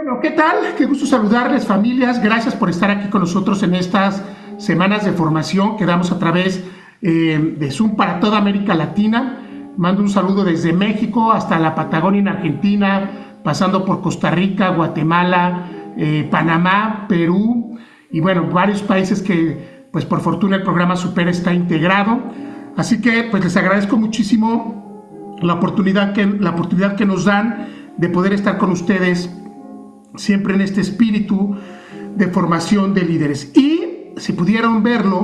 Bueno, ¿qué tal? Qué gusto saludarles, familias. Gracias por estar aquí con nosotros en estas semanas de formación que damos a través de Zoom para toda América Latina. Mando un saludo desde México hasta la Patagonia en Argentina, pasando por Costa Rica, Guatemala, Panamá, Perú y bueno, varios países que pues por fortuna el programa Super está integrado. Así que pues les agradezco muchísimo la oportunidad que nos dan de poder estar con ustedes siempre en este espíritu de formación de líderes. Y si pudieron verlo,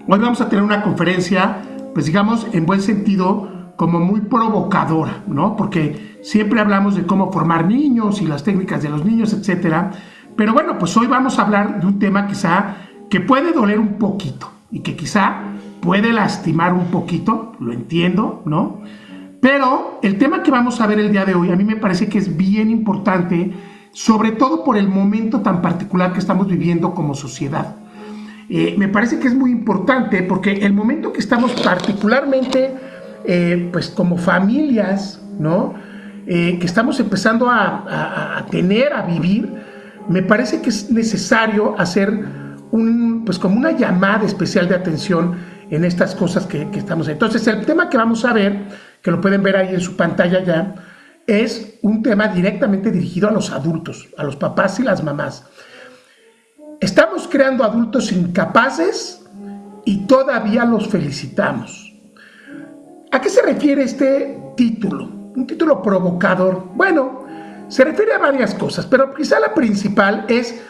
hoy vamos a tener una conferencia, pues digamos en buen sentido, como muy provocadora, ¿no? Porque siempre hablamos de cómo formar niños y las técnicas de los niños, etcétera. Pero bueno, pues hoy vamos a hablar de un tema quizá que puede doler un poquito y que quizá puede lastimar un poquito, lo entiendo, ¿no? Pero el tema que vamos a ver el día de hoy a mí me parece que es bien importante, sobre todo por el momento tan particular que estamos viviendo como sociedad. Me parece que es muy importante porque el momento que estamos particularmente, pues como familias, ¿no? Que estamos empezando a tener, a vivir, me parece que es necesario hacer pues como una llamada especial de atención en estas cosas que estamos. Entonces el tema que vamos a ver, que lo pueden ver ahí en su pantalla ya, es un tema directamente dirigido a los adultos, a los papás y las mamás. Estamos creando adultos incapaces y todavía los felicitamos. ¿A qué se refiere este título? Un título provocador. Bueno, se refiere a varias cosas, pero quizá la principal es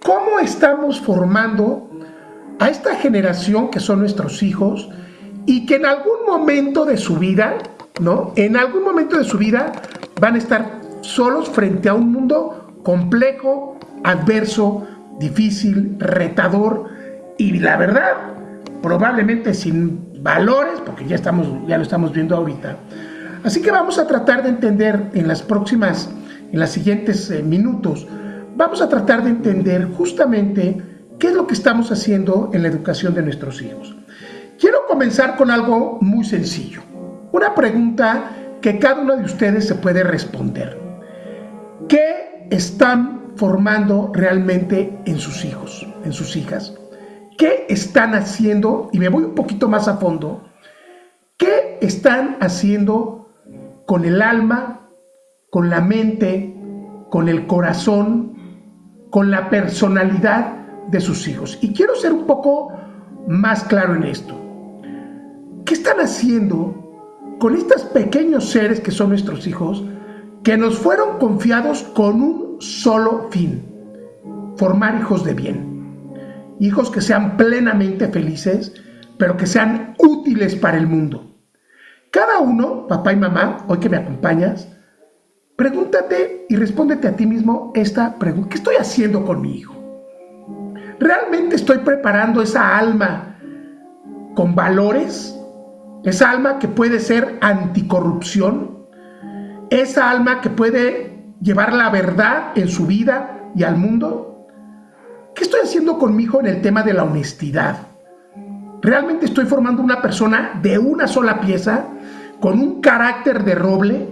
cómo estamos formando a esta generación que son nuestros hijos y que en algún momento de su vida, ¿no? En algún momento de su vida van a estar solos frente a un mundo complejo, adverso, difícil, retador y la verdad, probablemente sin valores, porque ya lo estamos viendo ahorita. Así que vamos a tratar de entender en los siguientes minutos, vamos a tratar de entender justamente qué es lo que estamos haciendo en la educación de nuestros hijos. Quiero comenzar con algo muy sencillo, una pregunta que cada uno de ustedes se puede responder. ¿Qué están formando realmente en sus hijos, en sus hijas? ¿Qué están haciendo? Y me voy un poquito más a fondo. ¿Qué están haciendo con el alma, con la mente, con el corazón, con la personalidad de sus hijos? Y quiero ser un poco más claro en esto. ¿Qué están haciendo con estos pequeños seres que son nuestros hijos, que nos fueron confiados con un solo fin: formar hijos de bien, hijos que sean plenamente felices, pero que sean útiles para el mundo? Cada uno, papá y mamá, hoy que me acompañas, pregúntate y respóndete a ti mismo esta pregunta: ¿qué estoy haciendo con mi hijo? ¿Realmente estoy preparando esa alma con valores? Esa alma que puede ser anticorrupción, esa alma que puede llevar la verdad en su vida y al mundo. ¿Qué estoy haciendo con mi hijo en el tema de la honestidad? ¿Realmente estoy formando una persona de una sola pieza, con un carácter de roble?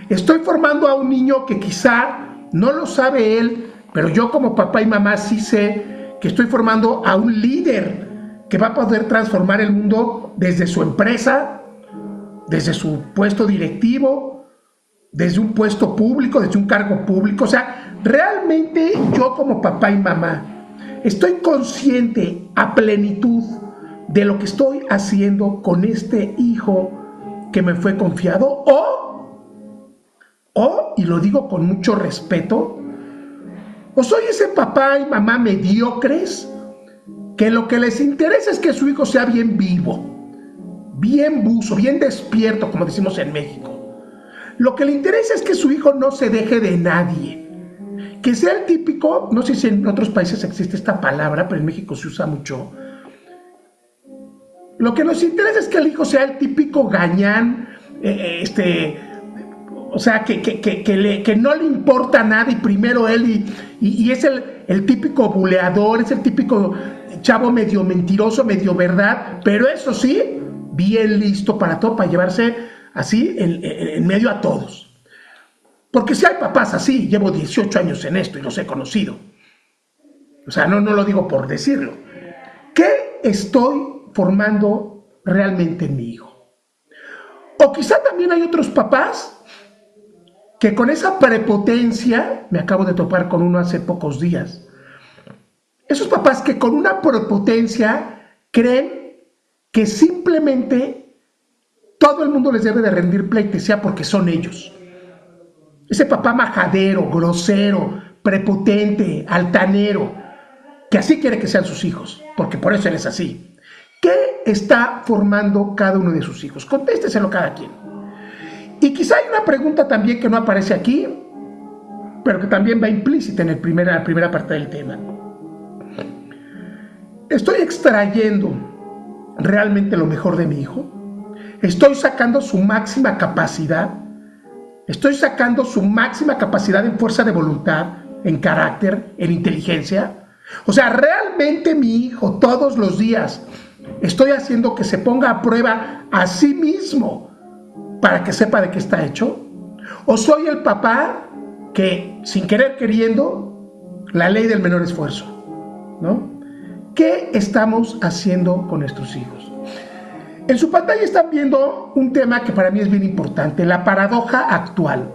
¿Estoy formando a un niño que quizá no lo sabe él, pero yo como papá y mamá sí sé que estoy formando a un líder que va a poder transformar el mundo desde su empresa, desde su puesto directivo, desde un puesto público, desde un cargo público? O sea, realmente yo como papá y mamá estoy consciente a plenitud de lo que estoy haciendo con este hijo que me fue confiado, y lo digo con mucho respeto, o soy ese papá y mamá mediocres que lo que les interesa es que su hijo sea bien vivo, bien buzo, bien despierto, como decimos en México. Lo que le interesa es que su hijo no se deje de nadie, que sea el típico, no sé si en otros países existe esta palabra, pero en México se usa mucho. Lo que nos interesa es que el hijo sea el típico gañán, o sea, que no le importa nada y primero él, y es el típico buleador, es el típico chavo medio mentiroso, medio verdad, pero eso sí, bien listo para todo, para llevarse así en medio a todos. Porque si hay papás así, llevo 18 años en esto y los he conocido. O sea, no lo digo por decirlo. ¿Qué estoy formando realmente en mi hijo? O quizá también hay otros papás que con esa prepotencia, me acabo de topar con uno hace pocos días, esos papás que con una prepotencia creen que simplemente todo el mundo les debe de rendir pleitesía porque son ellos. Ese papá majadero, grosero, prepotente, altanero, que así quiere que sean sus hijos, porque por eso él es así. ¿Qué está formando cada uno de sus hijos? Contésteselo cada quien. Y quizá hay una pregunta también que no aparece aquí, pero que también va implícita en la primera parte del tema. ¿Estoy extrayendo realmente lo mejor de mi hijo? ¿Estoy sacando su máxima capacidad? ¿Estoy sacando su máxima capacidad en fuerza de voluntad, en carácter, en inteligencia? O sea, ¿realmente mi hijo todos los días estoy haciendo que se ponga a prueba a sí mismo para que sepa de qué está hecho? ¿O soy el papá que, sin querer queriendo, la ley del menor esfuerzo, ¿no? ¿Qué estamos haciendo con nuestros hijos? En su pantalla están viendo un tema que para mí es bien importante, la paradoja actual.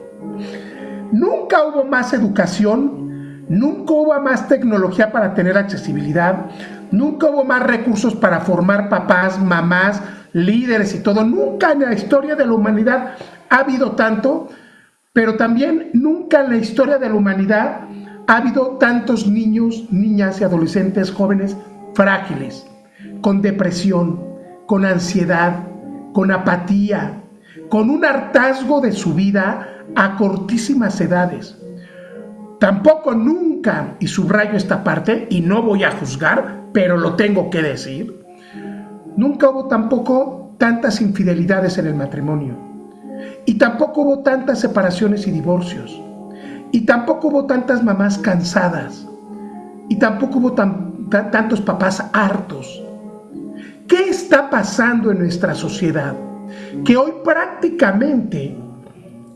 Nunca hubo más educación, nunca hubo más tecnología para tener accesibilidad, nunca hubo más recursos para formar papás, mamás, líderes y todo. Nunca en la historia de la humanidad ha habido tanto, pero también nunca en la historia de la humanidad ha habido tantos niños, niñas y adolescentes jóvenes frágiles, con depresión, con ansiedad, con apatía, con un hartazgo de su vida a cortísimas edades. Tampoco nunca, y subrayo esta parte, y no voy a juzgar, pero lo tengo que decir, nunca hubo tampoco tantas infidelidades en el matrimonio, y tampoco hubo tantas separaciones y divorcios, y tampoco hubo tantas mamás cansadas, y tampoco hubo tantos papás hartos. ¿Qué está pasando en nuestra sociedad? Que hoy prácticamente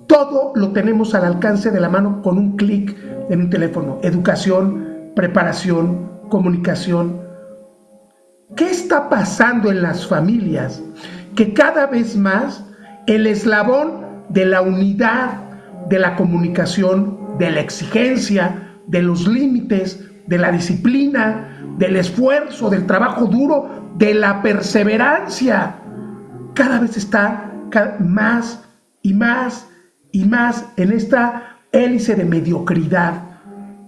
todo lo tenemos al alcance de la mano con un clic en un teléfono. Educación, preparación, comunicación. ¿Qué está pasando en las familias? Que cada vez más el eslabón de la unidad, de la comunicación, de la exigencia, de los límites, de la disciplina, del esfuerzo, del trabajo duro, de la perseverancia, cada vez está más y más y más en esta hélice de mediocridad,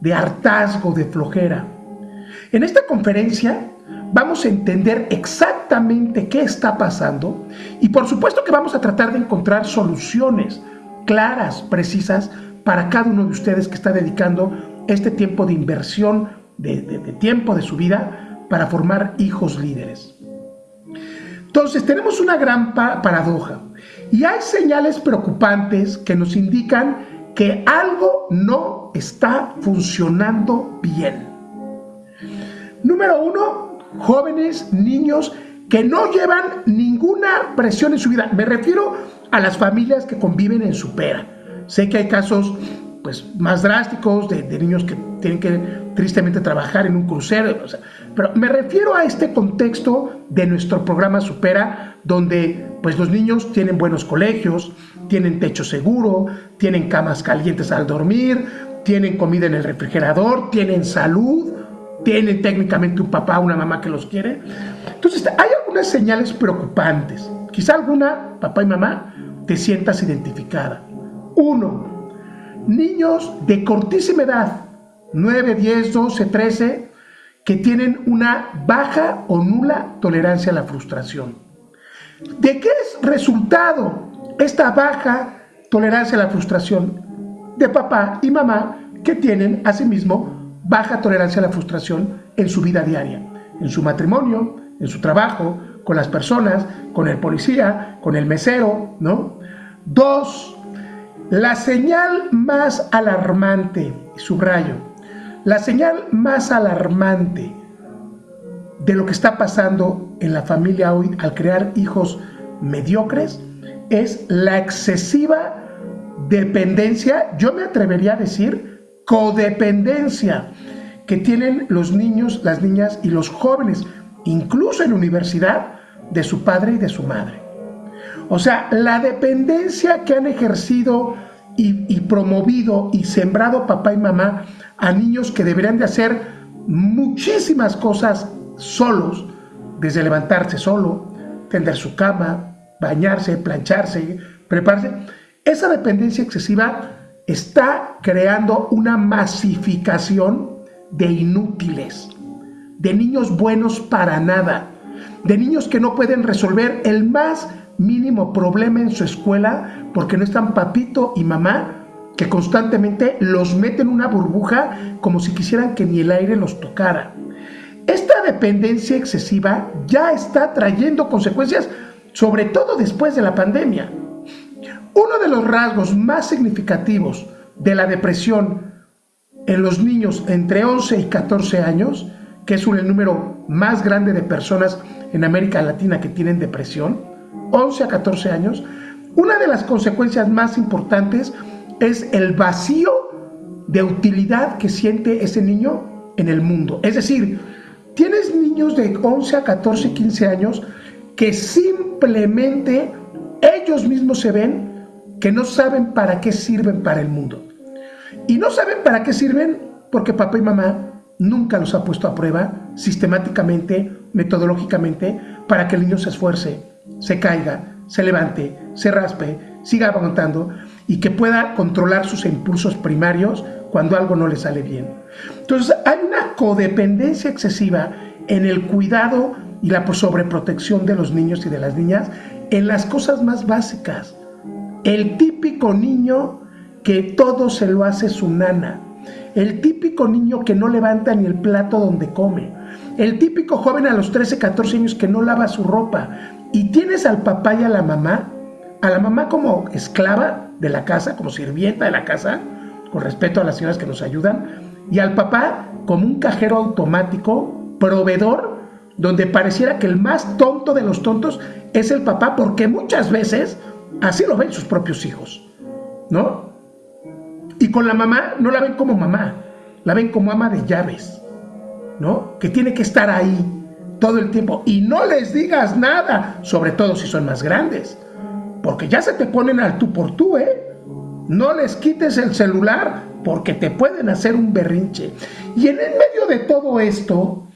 de hartazgo, de flojera. En esta conferencia vamos a entender exactamente qué está pasando y por supuesto que vamos a tratar de encontrar soluciones claras, precisas, para cada uno de ustedes que está dedicando este tiempo de inversión, de tiempo de su vida, para formar hijos líderes. Entonces tenemos una gran paradoja y hay señales preocupantes que nos indican que algo no está funcionando bien. Número uno, jóvenes, niños que no llevan ninguna presión en su vida. Me refiero a las familias que conviven en Supera. Sé que hay casos pues más drásticos de niños que tienen que tristemente trabajar en un crucero, o sea, pero me refiero a este contexto de nuestro programa Supera, donde pues los niños tienen buenos colegios, tienen techo seguro, tienen camas calientes al dormir, tienen comida en el refrigerador, tienen salud, tienen técnicamente un papá o una mamá que los quiere. Entonces hay algunas señales preocupantes, quizá alguna, papá y mamá, te sientas identificada. 1. Niños de cortísima edad, 9, 10, 12, 13, que tienen una baja o nula tolerancia a la frustración. ¿De qué es resultado esta baja tolerancia a la frustración? De papá y mamá que tienen, asimismo, baja tolerancia a la frustración en su vida diaria, en su matrimonio, en su trabajo, con las personas, con el policía, con el mesero, ¿no? 2. La señal más alarmante, subrayo, la señal más alarmante de lo que está pasando en la familia hoy al crear hijos mediocres es la excesiva dependencia, yo me atrevería a decir codependencia, que tienen los niños, las niñas y los jóvenes, incluso en la universidad, de su padre y de su madre. O sea, la dependencia que han ejercido y promovido y sembrado papá y mamá a niños que deberían de hacer muchísimas cosas solos, desde levantarse solo, tender su cama, bañarse, plancharse, prepararse. Esa dependencia excesiva está creando una masificación de inútiles, de niños buenos para nada, de niños que no pueden resolver el más mínimo problema en su escuela porque no están papito y mamá, que constantemente los meten en una burbuja como si quisieran que ni el aire los tocara. Esta dependencia excesiva ya está trayendo consecuencias, sobre todo después de la pandemia. Uno de los rasgos más significativos de la depresión en los niños entre 11 y 14 años, que es el número más grande de personas en América Latina que tienen depresión, 11 a 14 años, una de las consecuencias más importantes es el vacío de utilidad que siente ese niño en el mundo. Es decir, tienes niños de 11 a 14, 15 años que simplemente ellos mismos se ven que no saben para qué sirven para el mundo. Y no saben para qué sirven porque papá y mamá nunca los ha puesto a prueba sistemáticamente, metodológicamente, para que el niño se esfuerce, se caiga, se levante, se raspe, siga aguantando y que pueda controlar sus impulsos primarios cuando algo no le sale bien. Entonces hay una codependencia excesiva en el cuidado y la sobreprotección de los niños y de las niñas en las cosas más básicas. El típico niño que todo se lo hace su nana, el típico niño que no levanta ni el plato donde come, el típico joven a los 13, 14 años que no lava su ropa, y tienes al papá y a la mamá como esclava de la casa, como sirvienta de la casa, con respeto a las señoras que nos ayudan, y al papá como un cajero automático, proveedor, donde pareciera que el más tonto de los tontos es el papá, porque muchas veces así lo ven sus propios hijos, ¿no? Y con la mamá no la ven como mamá, la ven como ama de llaves, ¿no? Que tiene que estar ahí todo el tiempo y no les digas nada, sobre todo si son más grandes, porque ya se te ponen al tú por tú, ¿eh? No les quites el celular porque te pueden hacer un berrinche. Y en el medio de todo esto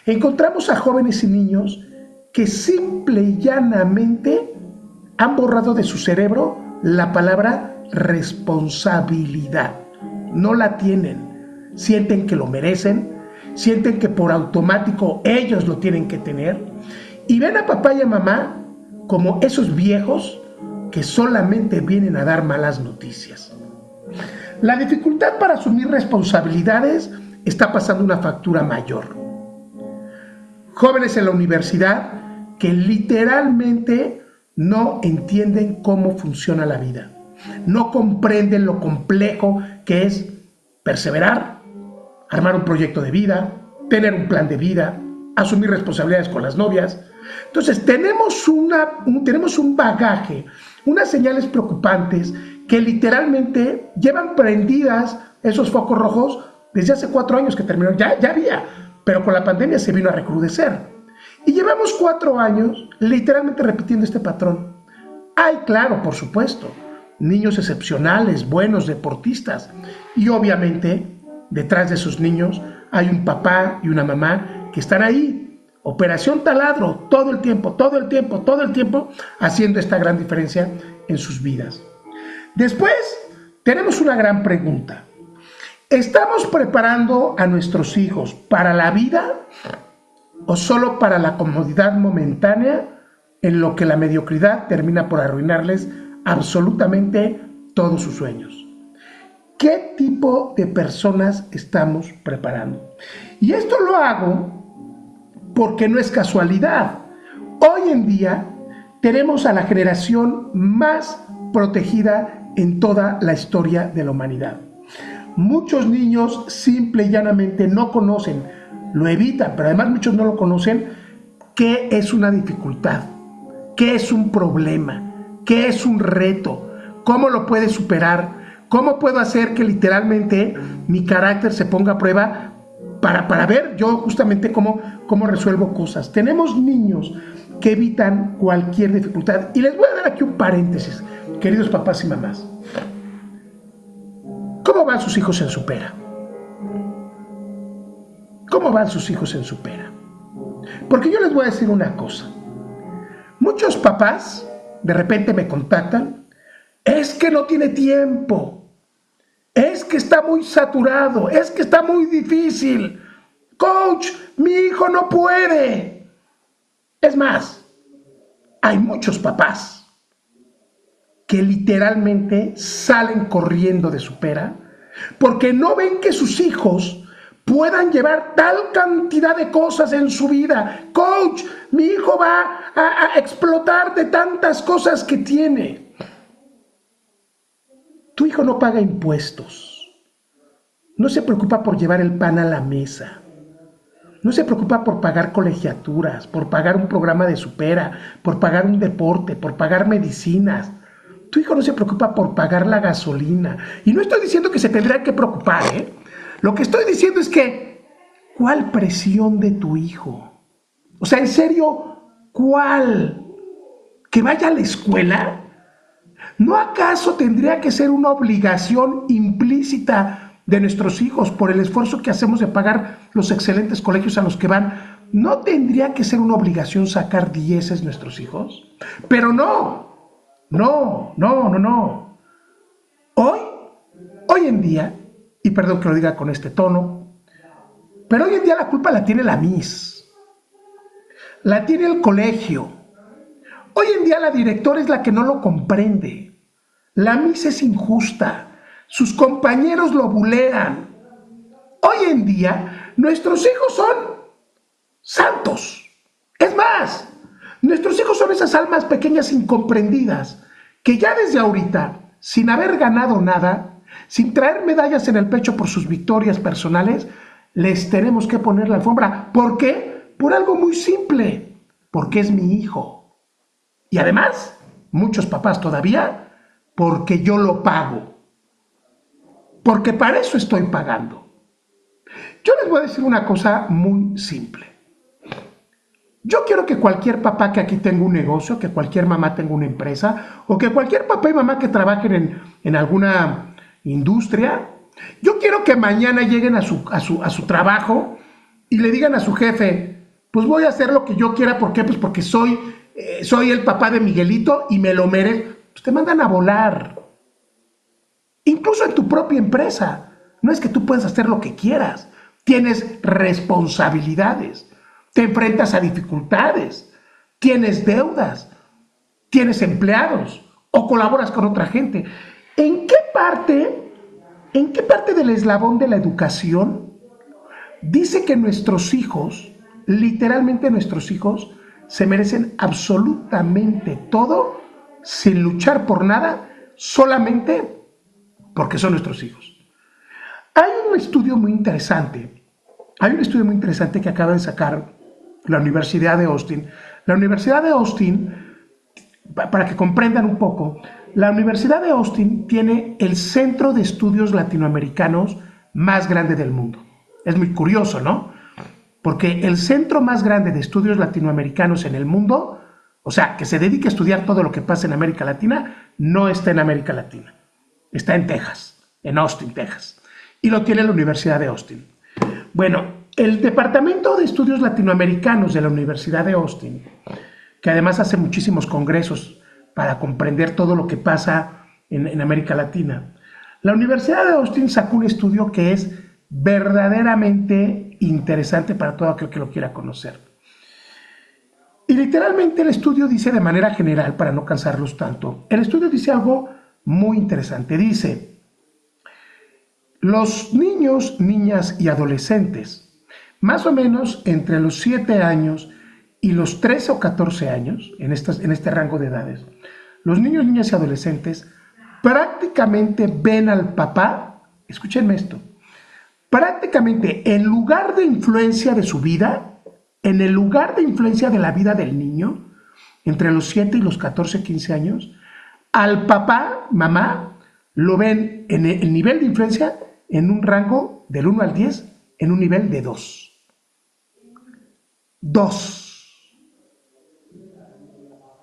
encontramos a jóvenes y niños que simple y llanamente han borrado de su cerebro la palabra responsabilidad. No la tienen. Sienten que lo merecen, sienten que por automático ellos lo tienen que tener y ven a papá y a mamá como esos viejos que solamente vienen a dar malas noticias. La dificultad para asumir responsabilidades está pasando una factura mayor. Jóvenes en la universidad que literalmente no entienden cómo funciona la vida, no comprenden lo complejo que es perseverar, armar un proyecto de vida, tener un plan de vida, asumir responsabilidades con las novias. Entonces tenemos un bagaje, unas señales preocupantes que literalmente llevan prendidas esos focos rojos desde hace 4 años que terminaron. Ya había, pero con la pandemia se vino a recrudecer. Y llevamos 4 años literalmente repitiendo este patrón. Hay, claro, por supuesto, niños excepcionales, buenos, deportistas. Y obviamente, detrás de esos niños hay un papá y una mamá que están ahí, operación taladro, todo el tiempo, haciendo esta gran diferencia en sus vidas. Después, tenemos una gran pregunta. ¿Estamos preparando a nuestros hijos para la vida o solo para la comodidad momentánea en lo que la mediocridad termina por arruinarles absolutamente todos sus sueños? ¿Qué tipo de personas estamos preparando? Y esto lo hago porque no es casualidad. Hoy en día tenemos a la generación más protegida en toda la historia de la humanidad. Muchos niños simple y llanamente no conocen, lo evitan, pero además muchos no lo conocen, qué es una dificultad, qué es un problema, qué es un reto, ¿Cómo lo puede superar? ¿Cómo puedo hacer que literalmente mi carácter se ponga a prueba para ver yo justamente cómo resuelvo cosas? Tenemos niños que evitan cualquier dificultad. Y les voy a dar aquí un paréntesis, queridos papás y mamás. ¿Cómo van sus hijos en Supera? ¿Cómo van sus hijos en Supera? Porque yo les voy a decir una cosa. Muchos papás de repente me contactan. Es que no tiene tiempo. Es que está muy saturado. Es que está muy difícil. Coach, mi hijo no puede. Es más, hay muchos papás que literalmente salen corriendo de Supera porque no ven que sus hijos puedan llevar tal cantidad de cosas en su vida. Coach, mi hijo va a explotar de tantas cosas que tiene. Tu hijo no paga impuestos. No se preocupa por llevar el pan a la mesa. No se preocupa por pagar colegiaturas, por pagar un programa de Supera, por pagar un deporte, por pagar medicinas. Tu hijo no se preocupa por pagar la gasolina. Y no estoy diciendo que se tendrá que preocupar, ¿eh? Lo que estoy diciendo es que, ¿cuál presión de tu hijo? O sea, en serio, ¿cuál? ¿Que vaya a la escuela? ¿No acaso tendría que ser una obligación implícita de nuestros hijos por el esfuerzo que hacemos de pagar los excelentes colegios a los que van? ¿No tendría que ser una obligación sacar 10 nuestros hijos? Pero no. Hoy en día, y perdón que lo diga con este tono, pero hoy en día la culpa la tiene la Miss, la tiene el colegio. Hoy en día la directora es la que no lo comprende. La Miss es injusta, sus compañeros lo bulean. Hoy en día nuestros hijos son santos. Es más, nuestros hijos son esas almas pequeñas incomprendidas que ya desde ahorita, sin haber ganado nada, sin traer medallas en el pecho por sus victorias personales, les tenemos que poner la alfombra. ¿Por qué? Por algo muy simple, porque es mi hijo. Y además, muchos papás todavía, porque yo lo pago. Porque para eso estoy pagando. Yo les voy a decir una cosa muy simple. Yo quiero que cualquier papá que aquí tenga un negocio, que cualquier mamá tenga una empresa, o que cualquier papá y mamá que trabajen en alguna industria, yo quiero que mañana lleguen a su trabajo y le digan a su jefe, pues voy a hacer lo que yo quiera. ¿Por qué? Pues porque soy el papá de Miguelito y me lo merezco. Pues te mandan a volar. Incluso en tu propia empresa. No es que tú puedas hacer lo que quieras. Tienes responsabilidades. Te enfrentas a dificultades. Tienes deudas. Tienes empleados. O colaboras con otra gente. ¿En qué parte del eslabón de la educación dice que nuestros hijos, literalmente nuestros hijos, se merecen absolutamente todo sin luchar por nada, solamente porque son nuestros hijos? Hay un estudio muy interesante que acaba de sacar la Universidad de Austin. La Universidad de Austin, para que comprendan un poco, la Universidad de Austin tiene el centro de estudios latinoamericanos más grande del mundo. Es muy curioso, ¿no? Porque el centro más grande de estudios latinoamericanos en el mundo, o sea, que se dedique a estudiar todo lo que pasa en América Latina, no está en América Latina. Está en Texas, en Austin, Texas. Y lo tiene la Universidad de Austin. Bueno, el Departamento de Estudios Latinoamericanos de la Universidad de Austin, que además hace muchísimos congresos para comprender todo lo que pasa en América Latina, la Universidad de Austin sacó un estudio que es verdaderamente interesante para todo aquel que lo quiera conocer. Y literalmente el estudio dice de manera general, para no cansarlos tanto, el estudio dice algo muy interesante. Dice, los niños, niñas y adolescentes, más o menos entre los 7 años y los 13 o 14 años, en este rango de edades, los niños, niñas y adolescentes prácticamente ven al papá, escúchenme esto, prácticamente en lugar de influencia de su vida, en el lugar de influencia de la vida del niño, entre los 7 y los 14, 15 años, Al papá, mamá, lo ven en el nivel de influencia en un rango del 1 al 10, en un nivel de 2. 2.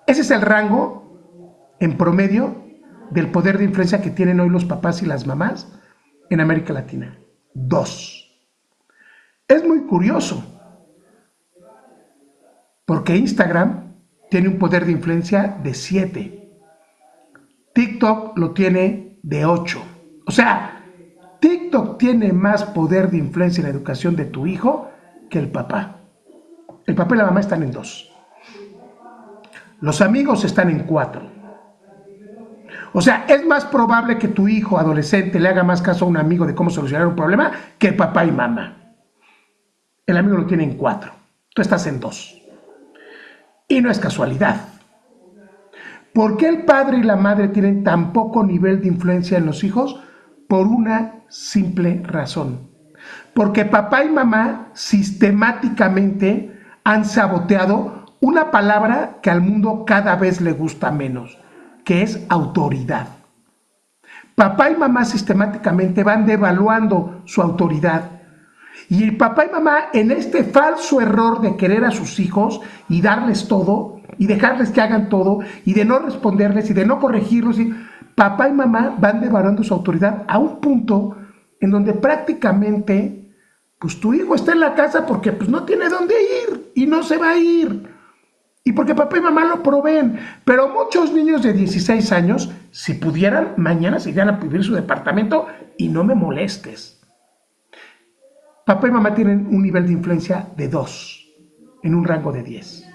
Ese es el rango en promedio del poder de influencia que tienen hoy los papás y las mamás en América Latina. 2. Es muy curioso, porque Instagram tiene un poder de influencia de 7. TikTok lo tiene de 8. O sea, TikTok tiene más poder de influencia en la educación de tu hijo que el papá. El papá y la mamá están en 2. Los amigos están en 4. O sea, es más probable que tu hijo adolescente le haga más caso a un amigo de cómo solucionar un problema que papá y mamá. El amigo lo tiene en 4. Tú estás en 2. Y no es casualidad. ¿Por qué el padre y la madre tienen tan poco nivel de influencia en los hijos? Por una simple razón. Porque papá y mamá sistemáticamente han saboteado una palabra que al mundo cada vez le gusta menos, que es autoridad. Papá y mamá sistemáticamente van devaluando su autoridad. Y el papá y mamá, en este falso error de querer a sus hijos y darles todo, y dejarles que hagan todo, y de no responderles, y de no corregirlos, papá y mamá van devaluando su autoridad a un punto en donde prácticamente, pues tu hijo está en la casa porque pues no tiene dónde ir, y no se va a ir. Y porque papá y mamá lo proveen. Pero muchos niños de 16 años, si pudieran, mañana se irían a vivir su departamento y no me molestes. Papá y mamá tienen un nivel de influencia de 2, en un rango de 10.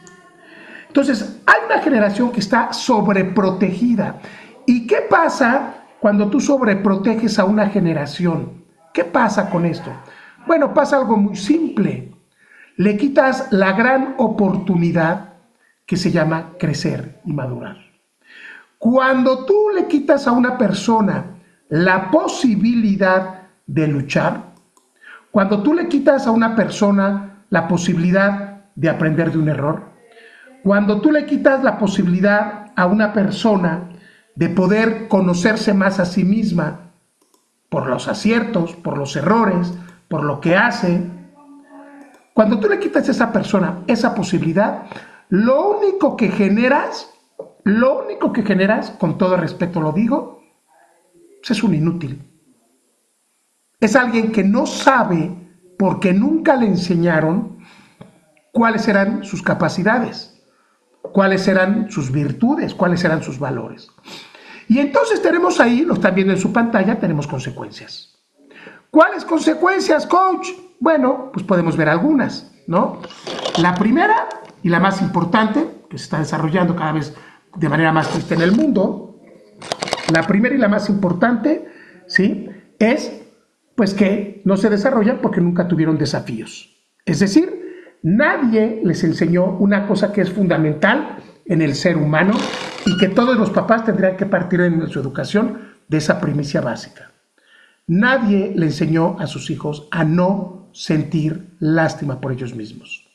Entonces, hay una generación que está sobreprotegida. ¿Y qué pasa cuando tú sobreproteges a una generación? ¿Qué pasa con esto? Bueno, pasa algo muy simple. Le quitas la gran oportunidad que se llama crecer y madurar. Cuando tú le quitas a una persona la posibilidad de luchar, cuando tú le quitas a una persona la posibilidad de aprender de un error, cuando tú le quitas la posibilidad a una persona de poder conocerse más a sí misma por los aciertos, por los errores, por lo que hace, cuando tú le quitas a esa persona esa posibilidad, lo único que generas, con todo respeto lo digo, es un inútil. Es alguien que no sabe, porque nunca le enseñaron cuáles eran sus capacidades, cuáles eran sus virtudes, cuáles eran sus valores. Y entonces tenemos ahí, lo están viendo en su pantalla, tenemos consecuencias. ¿Cuáles consecuencias, coach? Bueno, pues podemos ver algunas, ¿no? La primera y la más importante, que se está desarrollando cada vez de manera más triste en el mundo, la primera y la más importante, ¿sí?, es pues que no se desarrollan porque nunca tuvieron desafíos. Es decir, nadie les enseñó una cosa que es fundamental en el ser humano y que todos los papás tendrían que partir en su educación de esa primicia básica. Nadie le enseñó a sus hijos a no sentir lástima por ellos mismos.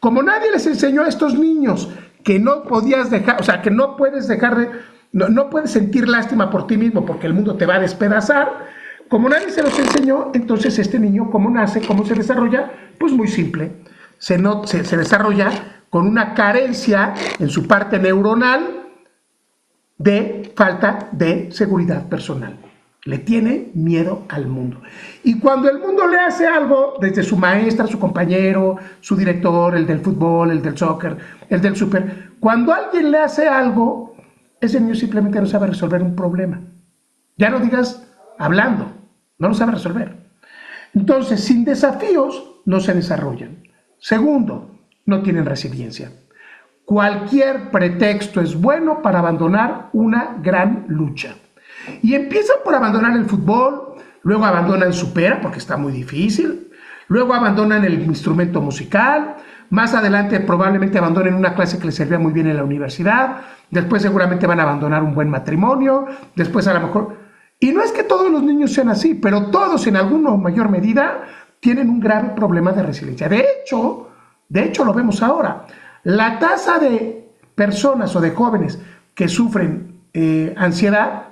Como nadie les enseñó a estos niños que no podías dejar, o sea, que no puedes dejar de, no puedes sentir lástima por ti mismo porque el mundo te va a despedazar, como nadie se los enseñó, entonces este niño, ¿cómo nace? ¿Cómo se desarrolla? Pues muy simple, se desarrolla con una carencia en su parte neuronal de falta de seguridad personal. Le tiene miedo al mundo. Y cuando el mundo le hace algo, desde su maestra, su compañero, su director, el del fútbol, el del soccer, el del súper, cuando alguien le hace algo, ese niño simplemente no sabe resolver un problema. Ya no digas hablando, no lo sabe resolver. Entonces, sin desafíos no se desarrollan. Segundo, no tienen resiliencia. Cualquier pretexto es bueno para abandonar una gran lucha. Y empiezan por abandonar el fútbol, luego abandonan supera porque está muy difícil, luego abandonan el instrumento musical, más adelante probablemente abandonen una clase que les servía muy bien en la universidad, después seguramente van a abandonar un buen matrimonio, después a lo mejor... Y no es que todos los niños sean así, pero todos en alguna o mayor medida tienen un grave problema de resiliencia. De hecho lo vemos ahora. La tasa de personas o de jóvenes que sufren ansiedad,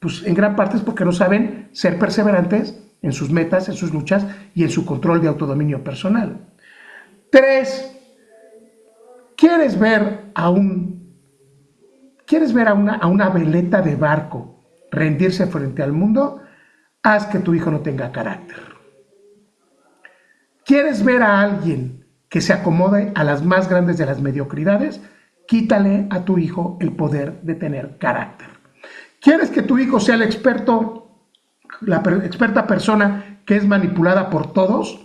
pues en gran parte es porque no saben ser perseverantes en sus metas, en sus luchas y en su control de autodominio personal. 3. ¿Quieres ver a una veleta de barco rendirse frente al mundo? Haz que tu hijo no tenga carácter. ¿Quieres ver a alguien que se acomode a las más grandes de las mediocridades? Quítale a tu hijo el poder de tener carácter. ¿Quieres que tu hijo sea la experta persona que es manipulada por todos?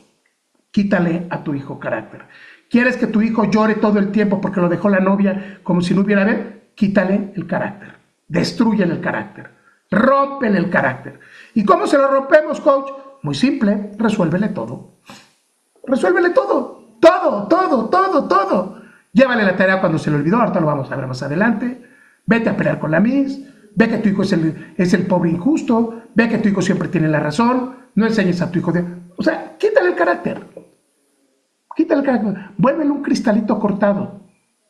Quítale a tu hijo carácter. ¿Quieres que tu hijo llore todo el tiempo porque lo dejó la novia como si no hubiera ver? Quítale el carácter. Destrúyele el carácter. Rómpele el carácter. ¿Y cómo se lo rompemos, coach? Muy simple, resuélvele todo. Resuélvele todo. Todo. Llévale la tarea cuando se le olvidó, ahorita lo vamos a ver más adelante. Vete a pelear con la Miss. Ve que tu hijo es el pobre injusto. Ve que tu hijo siempre tiene la razón. No enseñes a tu hijo O sea, quítale el carácter. Vuélvele un cristalito cortado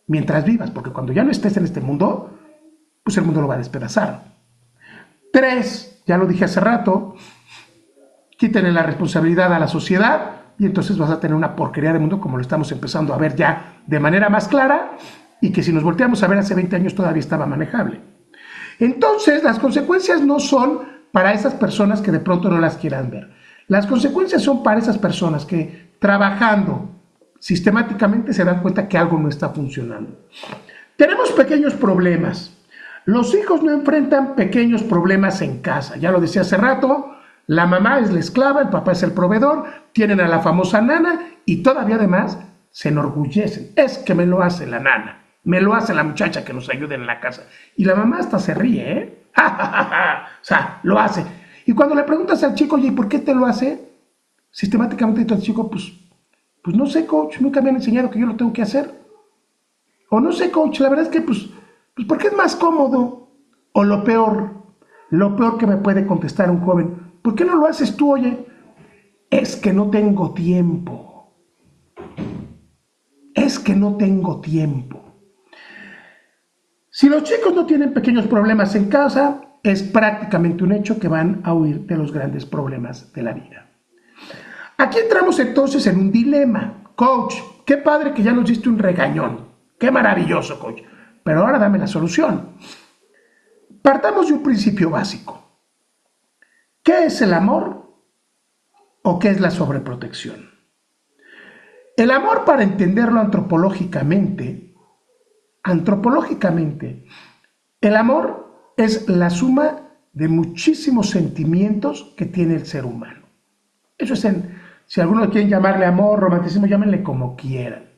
mientras vivas, porque cuando ya no estés en este mundo, pues el mundo lo va a despedazar. 3, ya lo dije hace rato, quítenle la responsabilidad a la sociedad y entonces vas a tener una porquería de mundo como lo estamos empezando a ver ya de manera más clara y que si nos volteamos a ver hace 20 años todavía estaba manejable. Entonces, las consecuencias no son para esas personas que de pronto no las quieran ver. Las consecuencias son para esas personas que trabajando sistemáticamente se dan cuenta que algo no está funcionando. Tenemos pequeños problemas. Los hijos no enfrentan pequeños problemas en casa. Ya lo decía hace rato, la mamá es la esclava, el papá es el proveedor, tienen a la famosa nana y todavía además se enorgullecen. Es que me lo hace la nana, me lo hace la muchacha que nos ayuda en la casa. Y la mamá hasta se ríe, ¿eh? O sea, lo hace. Y cuando le preguntas al chico, oye, ¿por qué te lo hace? Sistemáticamente el chico, pues no sé, coach, nunca me han enseñado que yo lo tengo que hacer. O no sé, coach, la verdad es que pues porque es más cómodo. O lo peor que me puede contestar un joven, ¿por qué no lo haces tú, oye? Es que no tengo tiempo. Si los chicos no tienen pequeños problemas en casa, es prácticamente un hecho que van a huir de los grandes problemas de la vida. Aquí entramos entonces en un dilema. Coach, qué padre que ya nos diste un regañón. Qué maravilloso, coach. Pero ahora dame la solución. Partamos de un principio básico. ¿Qué es el amor o qué es la sobreprotección? El amor, para entenderlo antropológicamente, el amor es la suma de muchísimos sentimientos que tiene el ser humano. Eso es si algunos quieren llamarle amor, romanticismo, llámenle como quieran.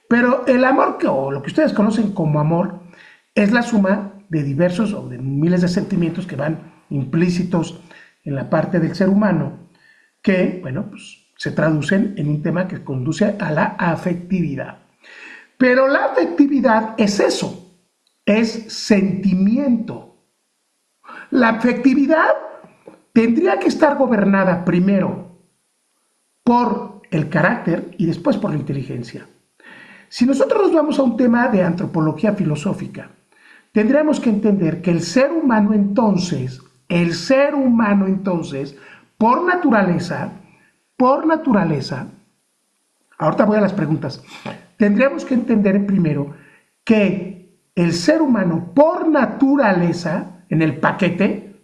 Pero el amor, o lo que ustedes conocen como amor, es la suma de diversos o de miles de sentimientos que van implícitos en la parte del ser humano, que, bueno, pues se traducen en un tema que conduce a la afectividad. Pero la afectividad es eso, es sentimiento. La afectividad tendría que estar gobernada primero por el carácter y después por la inteligencia. Si nosotros nos vamos a un tema de antropología filosófica, tendríamos que entender que el ser humano entonces, por naturaleza, ahorita voy a las preguntas, tendríamos que entender primero que el ser humano por naturaleza, en el paquete,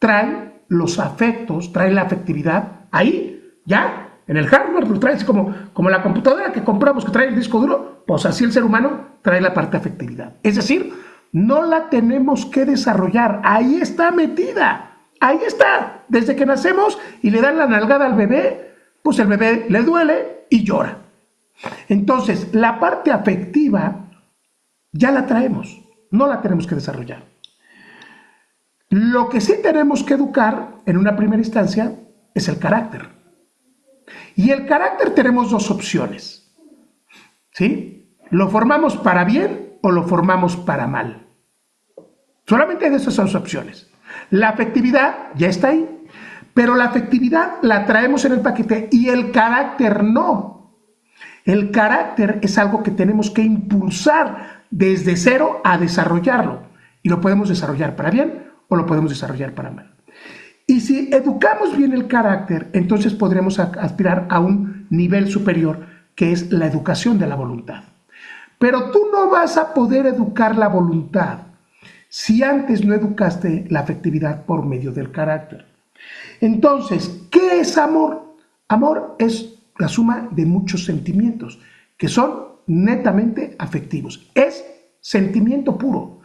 trae los afectos, trae la afectividad, ahí, ya, en el hardware lo traes como la computadora que compramos que trae el disco duro, pues así el ser humano trae la parte de afectividad. Es decir, no la tenemos que desarrollar, ahí está metida, ahí está. Desde que nacemos y le dan la nalgada al bebé, pues el bebé le duele y llora. Entonces, la parte afectiva ya la traemos, no la tenemos que desarrollar. Lo que sí tenemos que educar en una primera instancia es el carácter. Y el carácter tenemos dos opciones, ¿sí? ¿Lo formamos para bien o lo formamos para mal? Solamente de esas son opciones. La afectividad ya está ahí, pero la afectividad la traemos en el paquete y el carácter no. El carácter es algo que tenemos que impulsar desde cero a desarrollarlo. y lo podemos desarrollar para bien o lo podemos desarrollar para mal. Y si educamos bien el carácter, entonces podremos aspirar a un nivel superior, que es la educación de la voluntad. Pero tú no vas a poder educar la voluntad si antes no educaste la afectividad por medio del carácter. Entonces, ¿qué es amor? Amor es la suma de muchos sentimientos que son netamente afectivos. Es sentimiento puro.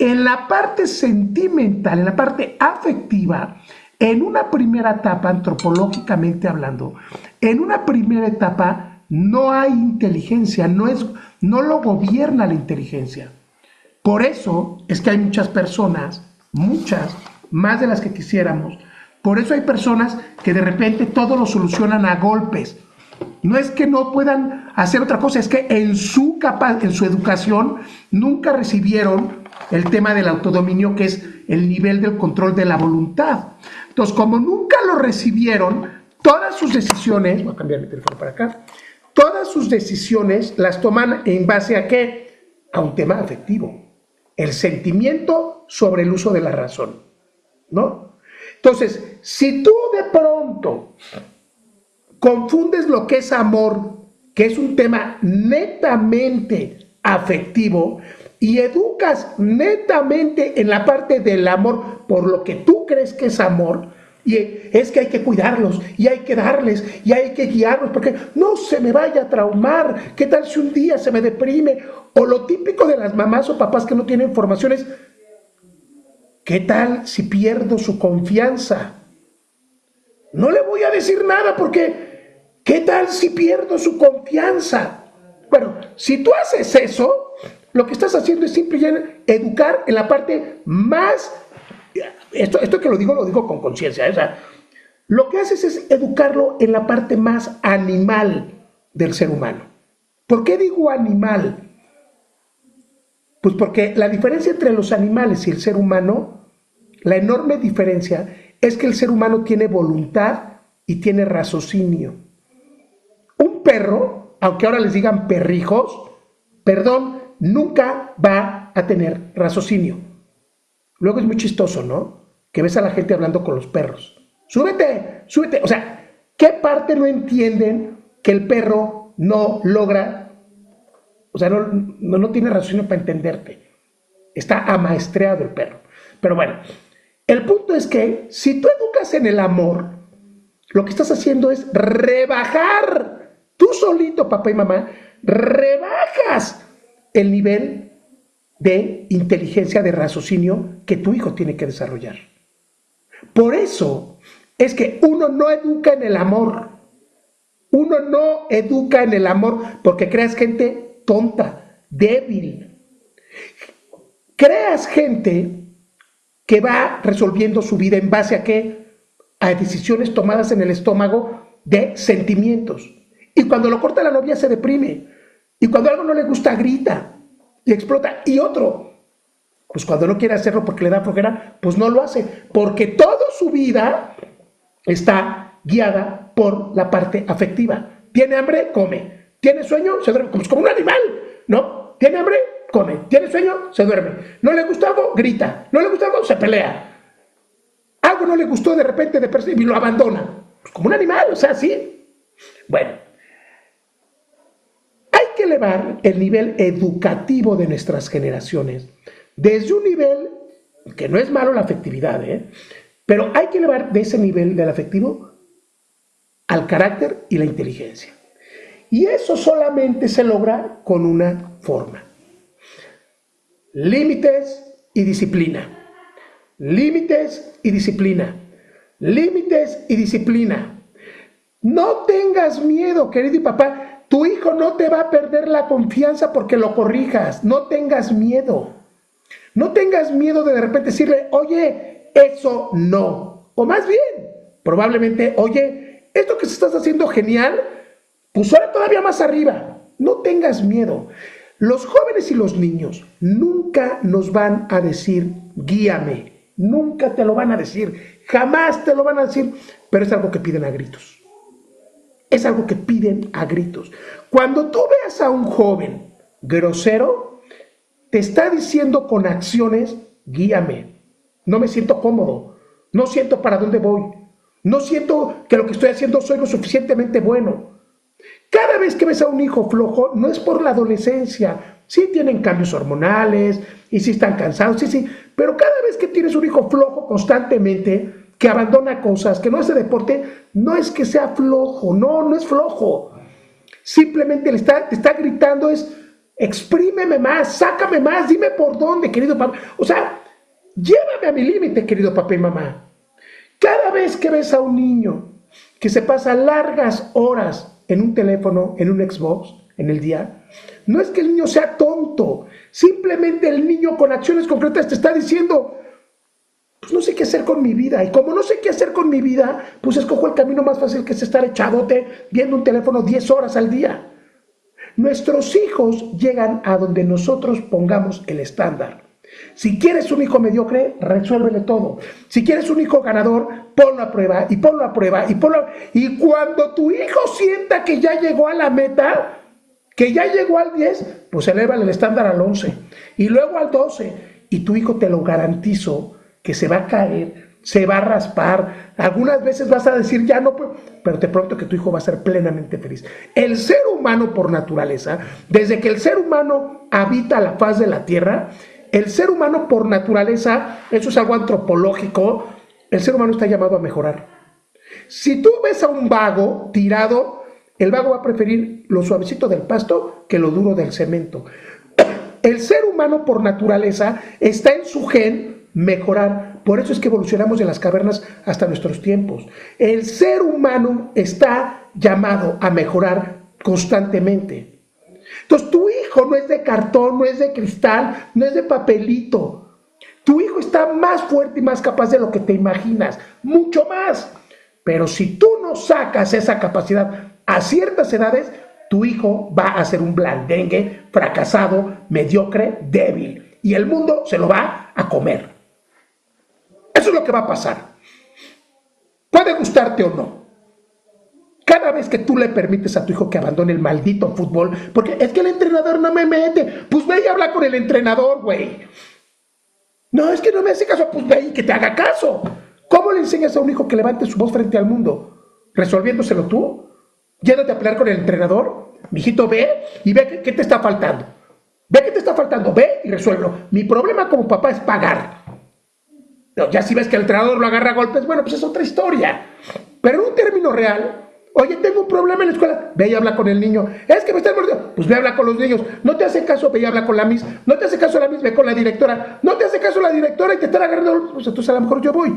En la parte sentimental, en la parte afectiva, en una primera etapa, antropológicamente hablando, en una primera etapa no hay inteligencia, no lo gobierna la inteligencia. Por eso es que hay muchas personas, muchas, más de las que quisiéramos. Por eso hay personas que de repente todo lo solucionan a golpes. No es que no puedan hacer otra cosa, es que en su educación nunca recibieron el tema del autodominio, que es el nivel del control de la voluntad. Entonces, como nunca lo recibieron, todas sus decisiones, voy a cambiar mi teléfono para acá, todas sus decisiones las toman en base a ¿qué? A un tema afectivo. El sentimiento sobre el uso de la razón, ¿no? Entonces, si tú de pronto confundes lo que es amor, que es un tema netamente afectivo, y educas netamente en la parte del amor por lo que tú crees que es amor, y es que hay que cuidarlos, y hay que darles, y hay que guiarlos, porque no se me vaya a traumar. ¿Qué tal si un día se me deprime? O lo típico de las mamás o papás que no tienen formación es, ¿qué tal si pierdo su confianza? No le voy a decir nada porque, ¿qué tal si pierdo su confianza? Bueno, si tú haces eso, lo que estás haciendo es simplemente educar en la parte más, esto que lo digo con conciencia, o sea, lo que haces es educarlo en la parte más animal del ser humano. ¿Por qué digo animal? Pues porque la diferencia entre los animales y el ser humano, la enorme diferencia es que el ser humano tiene voluntad y tiene raciocinio. Un perro, aunque ahora les digan perrijos, perdón, nunca va a tener raciocinio. Luego es muy chistoso, ¿no? Que ves a la gente hablando con los perros. Súbete, súbete. O sea, ¿qué parte no entienden que el perro no logra? O sea, no tiene raciocinio para entenderte. Está amaestreado el perro. Pero bueno, el punto es que si tú educas en el amor, lo que estás haciendo es rebajar, tú solito, papá y mamá, rebajas el nivel de inteligencia, de raciocinio que tu hijo tiene que desarrollar. Por eso es que uno no educa en el amor. Uno no educa en el amor porque creas gente tonta, débil. Creas gente que va resolviendo su vida en base a ¿qué? A decisiones tomadas en el estómago de sentimientos. Y cuando lo corta la novia se deprime. Y cuando algo no le gusta grita y explota. Y otro, pues cuando no quiere hacerlo porque le da flojera, pues no lo hace. Porque toda su vida está guiada por la parte afectiva. ¿Tiene hambre? Come. ¿Tiene sueño? Se duerme. Pues como un animal, ¿no? ¿Tiene hambre? Come. ¿Tiene sueño? Se duerme. ¿No le gusta algo? Grita. ¿No le gusta algo? Se pelea. Algo no le gustó de repente de percibir y lo abandona. Pues como un animal, o sea, sí. Bueno, hay que elevar el nivel educativo de nuestras generaciones desde un nivel que no es malo la afectividad, pero hay que elevar de ese nivel del afectivo al carácter y la inteligencia. Y eso solamente se logra con una forma: límites y disciplina. Límites y disciplina. Límites y disciplina. No tengas miedo, querido papá. Tu hijo no te va a perder la confianza porque lo corrijas. No tengas miedo. No tengas miedo de repente decirle, oye, eso no. O más bien, probablemente, oye, esto que estás haciendo genial, pues ahora todavía más arriba. No tengas miedo. Los jóvenes y los niños nunca nos van a decir, guíame. Nunca te lo van a decir, jamás te lo van a decir, pero es algo que piden a gritos. Es algo que piden a gritos. Cuando tú veas a un joven grosero, te está diciendo con acciones, guíame. No me siento cómodo, no siento para dónde voy, no siento que lo que estoy haciendo soy lo suficientemente bueno. Cada vez que ves a un hijo flojo, no es por la adolescencia. Sí tienen cambios hormonales y sí están cansados, sí, pero cada vez que tienes un hijo flojo constantemente, que abandona cosas, que no hace deporte, no es que sea flojo, no es flojo. Simplemente te está gritando exprímeme más, sácame más, dime por dónde, querido papá. O sea, llévame a mi límite, querido papá y mamá. Cada vez que ves a un niño que se pasa largas horas en un teléfono, en un Xbox, en el día, no es que el niño sea tonto, simplemente el niño con acciones concretas te está diciendo, pues no sé qué hacer con mi vida, y como no sé qué hacer con mi vida, pues escojo el camino más fácil, que es estar echadote viendo un teléfono 10 horas al día. Nuestros hijos llegan a donde nosotros pongamos el estándar. Si quieres un hijo mediocre, resuélvele todo. Si quieres un hijo ganador, ponlo a prueba, y ponlo a prueba, y cuando tu hijo sienta que ya llegó a la meta, que ya llegó al 10, pues elévale el estándar al 11, y luego al 12, y tu hijo, te lo garantizo, que se va a caer, se va a raspar, algunas veces vas a decir ya no puedo, pero te prometo que tu hijo va a ser plenamente feliz. El ser humano por naturaleza, desde que el ser humano habita la faz de la tierra, el ser humano por naturaleza, eso es algo antropológico, el ser humano está llamado a mejorar. Si tú ves a un vago tirado, el vago va a preferir lo suavecito del pasto que lo duro del cemento. El ser humano por naturaleza está en su gen mejorar. Por eso es que evolucionamos de las cavernas hasta nuestros tiempos. El ser humano está llamado a mejorar constantemente. Entonces tu hijo no es de cartón, no es de cristal, no es de papelito. Tu hijo está más fuerte y más capaz de lo que te imaginas, mucho más. Pero si tú no sacas esa capacidad a ciertas edades, tu hijo va a ser un blandengue, fracasado, mediocre, débil. Y el mundo se lo va a comer. Eso es lo que va a pasar. Puede gustarte o no. Cada vez que tú le permites a tu hijo que abandone el maldito fútbol, porque es que el entrenador no me mete, pues ve y habla con el entrenador, güey. No, es que no me hace caso, pues ve y que te haga caso. ¿Cómo le enseñas a un hijo que levante su voz frente al mundo? ¿Resolviéndoselo tú? ¿Yéndote a pelear con el entrenador? Mijito, ve y ve qué te está faltando. Ve qué te está faltando, ve y resuélvelo. Mi problema como papá es pagar. No, ya si ves que el entrenador lo agarra a golpes, bueno, pues es otra historia. Pero en un término real, oye, tengo un problema en la escuela, ve y habla con el niño. Es que me están mordiendo, pues ve y habla con los niños. No te hace caso, ve y habla con la Miss. No te hace caso la Miss, ve con la directora. No te hace caso la directora y te están agarrando, pues entonces a lo mejor yo voy.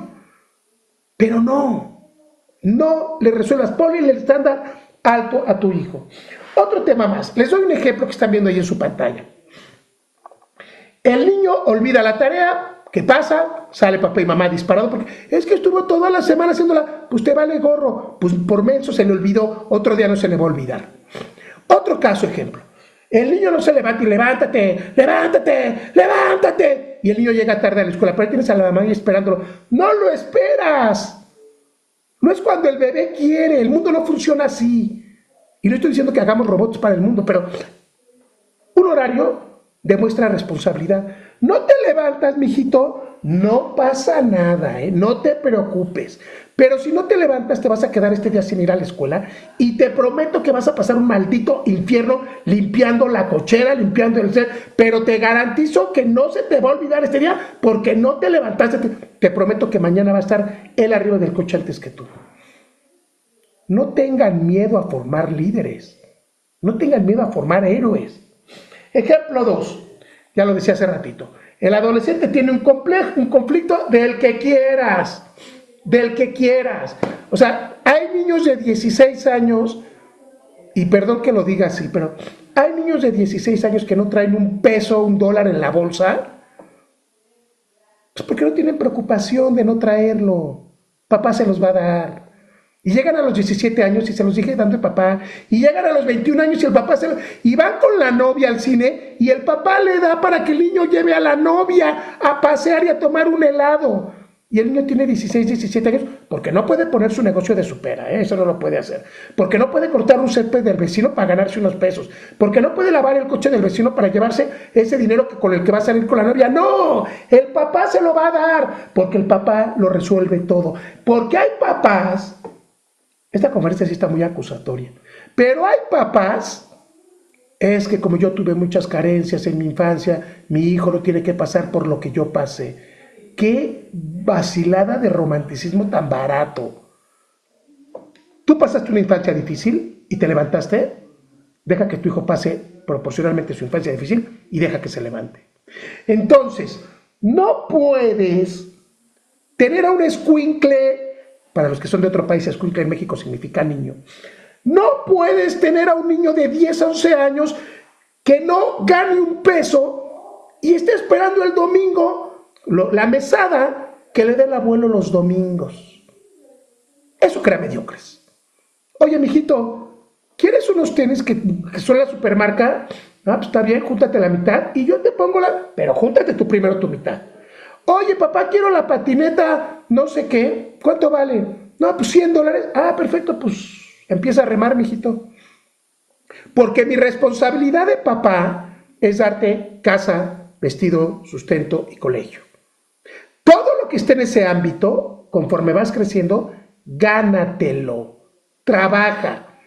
Pero no le resuelvas, ponle el estándar alto a tu hijo. Otro tema más, les doy un ejemplo que están viendo ahí en su pantalla. El niño olvida la tarea. ¿Qué pasa? Sale papá y mamá disparado porque es que estuvo toda la semana haciéndola. Pues te vale gorro. Pues por menso se le olvidó, otro día no se le va a olvidar. Otro caso, ejemplo. El niño no se levanta y levántate. Y el niño llega tarde a la escuela, pero ahí tienes a la mamá ahí esperándolo. ¡No lo esperas! No es cuando el bebé quiere, el mundo no funciona así. Y no estoy diciendo que hagamos robots para el mundo, pero un horario demuestra responsabilidad. No te levantas, mijito, no pasa nada, no te preocupes. Pero si no te levantas, te vas a quedar este día sin ir a la escuela y te prometo que vas a pasar un maldito infierno limpiando la cochera, limpiando el ser. Pero te garantizo que no se te va a olvidar este día porque no te levantaste. Te prometo que mañana va a estar él arriba del coche antes que tú. No tengan miedo a formar líderes. No tengan miedo a formar héroes. Ejemplo 2, ya lo decía hace ratito, el adolescente tiene un conflicto del que quieras, o sea, hay niños de 16 años, y perdón que lo diga así, pero hay niños de 16 años que no traen un peso, un dólar en la bolsa, pues porque no tienen preocupación de no traerlo, papá se los va a dar. Y llegan a los 17 años y se los sigue dando el papá. Y llegan a los 21 años y el papá y van con la novia al cine y el papá le da para que el niño lleve a la novia a pasear y a tomar un helado. Y el niño tiene 16, 17 años porque no puede poner su negocio de supera, eso no lo puede hacer. Porque no puede cortar un césped del vecino para ganarse unos pesos. Porque no puede lavar el coche del vecino para llevarse ese dinero con el que va a salir con la novia. No, el papá se lo va a dar porque el papá lo resuelve todo. Porque hay papás, esta conferencia sí está muy acusatoria, pero hay papás, es que como yo tuve muchas carencias en mi infancia, mi hijo no tiene que pasar por lo que yo pasé. Qué vacilada de romanticismo tan barato. Tú pasaste una infancia difícil y te levantaste. Deja que tu hijo pase proporcionalmente su infancia difícil y deja que se levante. Entonces, no puedes tener a un escuincle, para los que son de otro país, escuincle en México significa niño. No puedes tener a un niño de 10 a 11 años que no gane un peso y esté esperando el domingo la mesada que le dé el abuelo los domingos. Eso crea mediocres. Oye, mijito, ¿quieres unos tenis que son la supermarca? Ah, pues está bien, júntate la mitad y yo te pongo pero júntate tú primero tu mitad. Oye, papá, quiero la patineta, no sé qué. ¿Cuánto vale? No, pues $100. Ah, perfecto, pues empieza a remar, mijito. Porque mi responsabilidad de papá es darte casa, vestido, sustento y colegio. Todo lo que esté en ese ámbito, conforme vas creciendo, gánatelo, trabaja.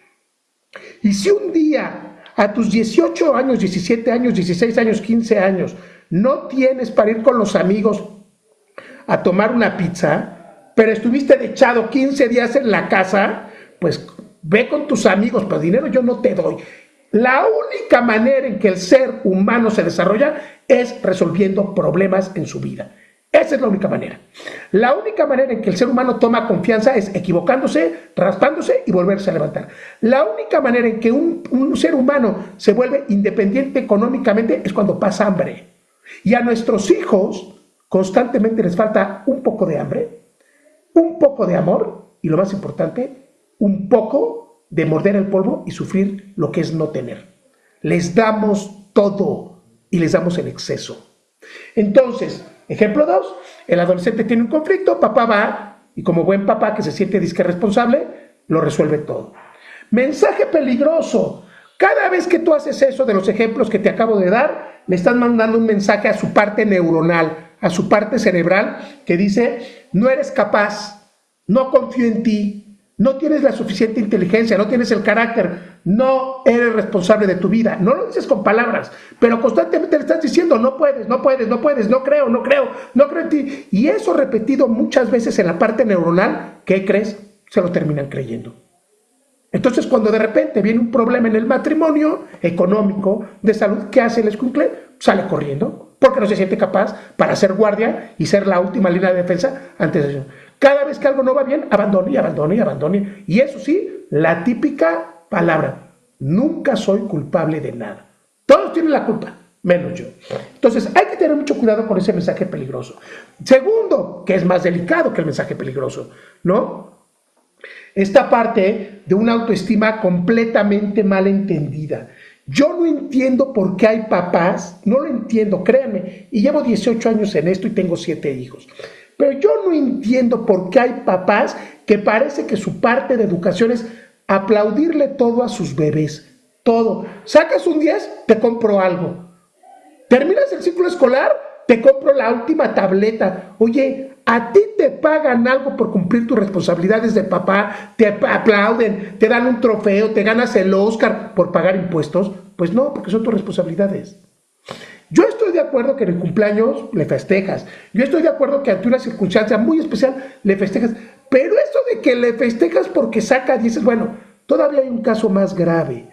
Y si un día, a tus 18 años, 17 años, 16 años, 15 años, no tienes para ir con los amigos a tomar una pizza, pero estuviste echado 15 días en la casa, pues ve con tus amigos, pero dinero yo no te doy. La única manera en que el ser humano se desarrolla es resolviendo problemas en su vida. Esa es la única manera. La única manera en que el ser humano toma confianza es equivocándose, raspándose y volverse a levantar. La única manera en que un ser humano se vuelve independiente económicamente es cuando pasa hambre. Y a nuestros hijos constantemente les falta un poco de hambre, un poco de amor y lo más importante, un poco de morder el polvo y sufrir lo que es no tener. Les damos todo y les damos en exceso. Entonces, ejemplo 2, el adolescente tiene un conflicto, papá va y como buen papá que se siente disque responsable, lo resuelve todo. Mensaje peligroso. Cada vez que tú haces eso de los ejemplos que te acabo de dar, le estás mandando un mensaje a su parte neuronal, a su parte cerebral que dice, no eres capaz, no confío en ti, no tienes la suficiente inteligencia, no tienes el carácter, no eres responsable de tu vida. No lo dices con palabras, pero constantemente le estás diciendo, no puedes, no puedes, no puedes, no creo en ti. Y eso repetido muchas veces en la parte neuronal, ¿qué crees? Se lo terminan creyendo. Entonces, cuando de repente viene un problema en el matrimonio, económico, de salud, ¿qué hace el escuincle? Sale corriendo, porque no se siente capaz para ser guardia y ser la última línea de defensa ante eso. Cada vez que algo no va bien, abandone. Y eso sí, la típica palabra, nunca soy culpable de nada. Todos tienen la culpa, menos yo. Entonces, hay que tener mucho cuidado con ese mensaje peligroso. Segundo, que es más delicado que el mensaje peligroso, ¿no? Esta parte de una autoestima completamente mal entendida. Yo no entiendo por qué hay papás, no lo entiendo, créanme, y llevo 18 años en esto y tengo 7 hijos. Pero yo no entiendo por qué hay papás que parece que su parte de educación es aplaudirle todo a sus bebés. Todo. Sacas un 10, te compro algo. Terminas el ciclo escolar, te compro la última tableta. Oye, ¿a ti te pagan algo por cumplir tus responsabilidades de papá? ¿Te aplauden? ¿Te dan un trofeo? ¿Te ganas el Oscar por pagar impuestos? Pues no, porque son tus responsabilidades. Yo estoy de acuerdo que en el cumpleaños le festejas. Yo estoy de acuerdo que ante una circunstancia muy especial le festejas. Pero eso de que le festejas porque saca 10, bueno, todavía hay un caso más grave.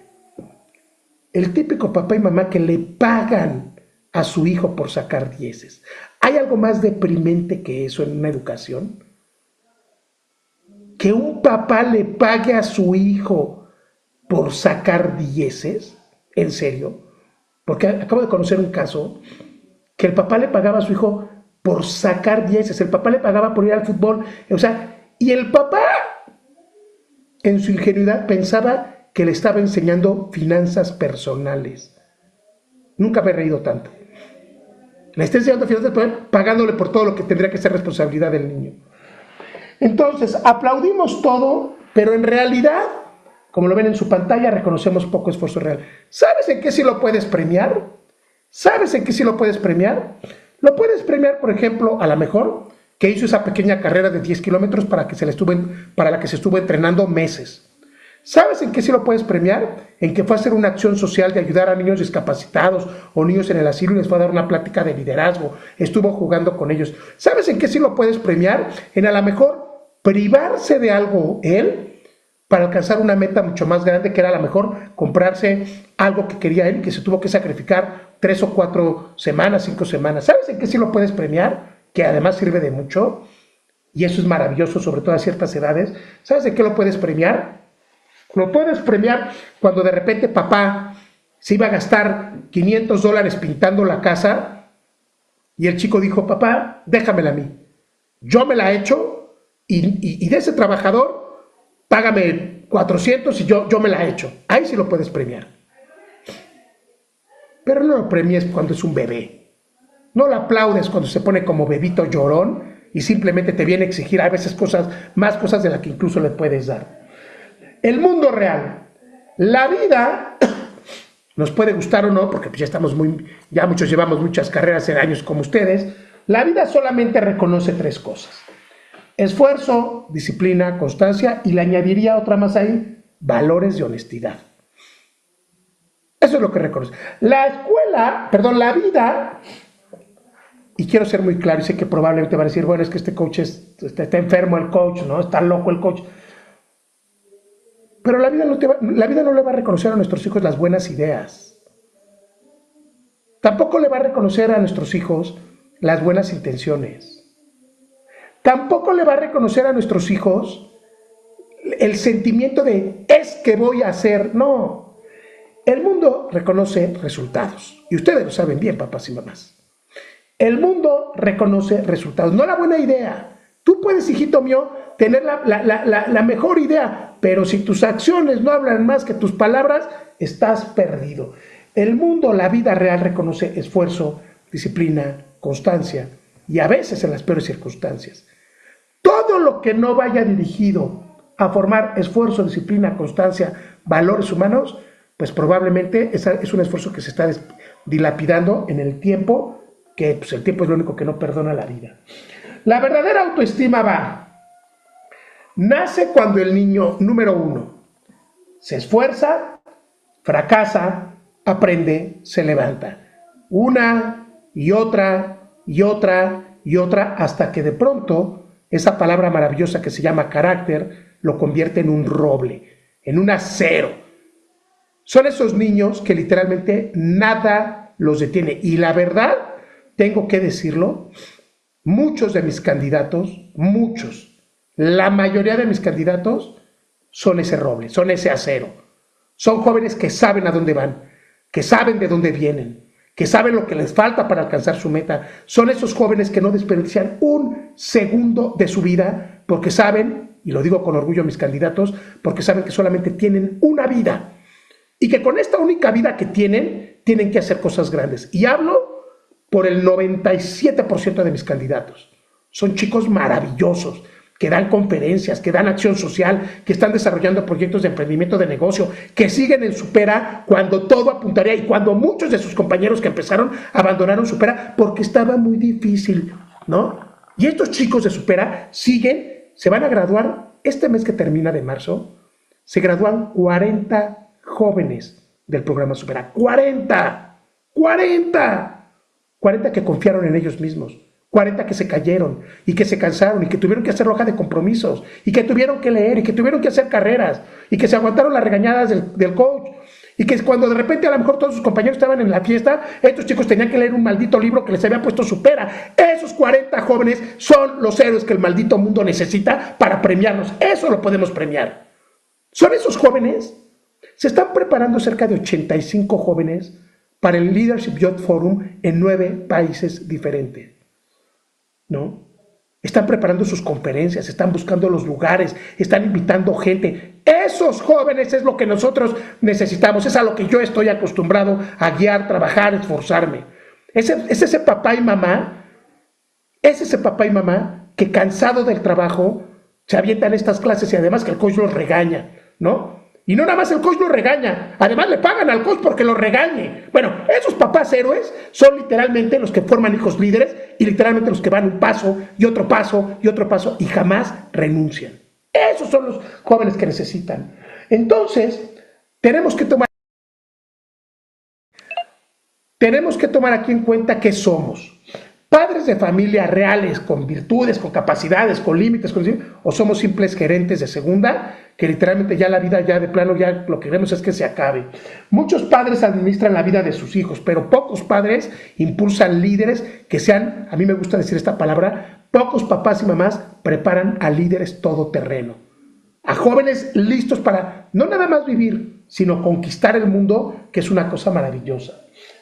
El típico papá y mamá que le pagan a su hijo por sacar 10. ¿Hay algo más deprimente que eso en una educación? Que un papá le pague a su hijo por sacar 10. ¿En serio? Porque acabo de conocer un caso que el papá le pagaba a su hijo por sacar 10. El papá le pagaba por ir al fútbol. O sea, y el papá en su ingenuidad pensaba que le estaba enseñando finanzas personales. Nunca me he reído tanto. Le está enseñando finanzas personales pagándole por todo lo que tendría que ser responsabilidad del niño. Entonces, aplaudimos todo, pero en realidad, como lo ven en su pantalla, reconocemos poco esfuerzo real. ¿Sabes en qué sí lo puedes premiar? ¿Sabes en qué sí lo puedes premiar? Lo puedes premiar, por ejemplo, a lo mejor, que hizo esa pequeña carrera de 10 kilómetros para la que se estuvo entrenando meses. ¿Sabes en qué sí lo puedes premiar? En que fue a hacer una acción social de ayudar a niños discapacitados o niños en el asilo y les fue a dar una plática de liderazgo, estuvo jugando con ellos. ¿Sabes en qué sí lo puedes premiar? En a lo mejor privarse de algo él para alcanzar una meta mucho más grande, que era a lo mejor comprarse algo que quería él, que se tuvo que sacrificar 3 o 4 semanas, 5 semanas. ¿Sabes en qué sí lo puedes premiar? Que además sirve de mucho, y eso es maravilloso, sobre todo a ciertas edades. ¿Sabes en qué lo puedes premiar? Lo puedes premiar cuando de repente papá se iba a gastar $500 pintando la casa y el chico dijo, papá, déjamela a mí. Yo me la he hecho y de ese trabajador págame 400 y yo me la he hecho. Ahí sí lo puedes premiar. Pero no lo premies cuando es un bebé. No lo aplaudes cuando se pone como bebito llorón y simplemente te viene a exigir a veces más cosas de las que incluso le puedes dar. El mundo real. La vida nos puede gustar o no, porque ya muchos llevamos muchas carreras en años como ustedes. La vida solamente reconoce 3 cosas: esfuerzo, disciplina, constancia, y le añadiría otra más ahí: valores de honestidad. Eso es lo que reconoce. La vida, y quiero ser muy claro, y sé que probablemente van a decir, bueno, es que este coach está enfermo el coach, ¿no? Está loco el coach. Pero la vida no le va a reconocer a nuestros hijos las buenas ideas. Tampoco le va a reconocer a nuestros hijos las buenas intenciones. Tampoco le va a reconocer a nuestros hijos el sentimiento de es que voy a hacer. No. El mundo reconoce resultados. Y ustedes lo saben bien, papás y mamás. El mundo reconoce resultados, no la buena idea. Tú puedes, hijito mío, tener la mejor idea, pero si tus acciones no hablan más que tus palabras, estás perdido. El mundo, la vida real, reconoce esfuerzo, disciplina, constancia, y a veces en las peores circunstancias. Todo lo que no vaya dirigido a formar esfuerzo, disciplina, constancia, valores humanos, pues probablemente es un esfuerzo que se está dilapidando en el tiempo, que pues el tiempo es lo único que no perdona la vida. La verdadera autoestima nace cuando el niño, número 1, se esfuerza, fracasa, aprende, se levanta. Una y otra y otra y otra, hasta que de pronto esa palabra maravillosa que se llama carácter lo convierte en un roble, en un acero. Son esos niños que literalmente nada los detiene. Y la verdad, tengo que decirlo, muchos de mis candidatos, la mayoría de mis candidatos son ese roble, son ese acero. Son jóvenes que saben a dónde van, que saben de dónde vienen, que saben lo que les falta para alcanzar su meta. Son esos jóvenes que no desperdician un segundo de su vida porque saben, y lo digo con orgullo a mis candidatos, porque saben que solamente tienen una vida y que con esta única vida que tienen que hacer cosas grandes. Y hablo por el 97% de mis candidatos. Son chicos maravillosos, que dan conferencias, que dan acción social, que están desarrollando proyectos de emprendimiento de negocio, que siguen en Supera cuando todo apuntaría y cuando muchos de sus compañeros que empezaron abandonaron Supera porque estaba muy difícil, ¿no? Y estos chicos de Supera siguen, se van a graduar este mes que termina de marzo, se gradúan 40 jóvenes del programa Supera. 40 que confiaron en ellos mismos, 40 que se cayeron y que se cansaron y que tuvieron que hacer hoja de compromisos y que tuvieron que leer y que tuvieron que hacer carreras y que se aguantaron las regañadas del coach y que cuando de repente a lo mejor todos sus compañeros estaban en la fiesta, estos chicos tenían que leer un maldito libro que les había puesto Supera. Esos 40 jóvenes son los héroes que el maldito mundo necesita para premiarnos. Eso lo podemos premiar. Son esos jóvenes. Se están preparando cerca de 85 jóvenes para el Leadership Youth Forum en 9 países diferentes, ¿no? Están preparando sus conferencias, están buscando los lugares, están invitando gente. Esos jóvenes es lo que nosotros necesitamos, es a lo que yo estoy acostumbrado a guiar, trabajar, esforzarme. Es ese papá y mamá, que cansado del trabajo se avientan estas clases y además que el coach los regaña, ¿no? Y no nada más el coach lo regaña, además le pagan al coach porque lo regañe. Bueno, esos papás héroes son literalmente los que forman hijos líderes y literalmente los que van un paso y otro paso y otro paso y jamás renuncian. Esos son los jóvenes que necesitan. Entonces, tenemos que tomar aquí en cuenta qué somos. Padres de familia reales, con virtudes, con capacidades, con límites, o somos simples gerentes de segunda, que literalmente ya la vida ya de plano ya lo que queremos es que se acabe. Muchos padres administran la vida de sus hijos, pero pocos padres impulsan líderes que sean, a mí me gusta decir esta palabra, pocos papás y mamás preparan a líderes todoterreno, a jóvenes listos para no nada más vivir, sino conquistar el mundo, que es una cosa maravillosa,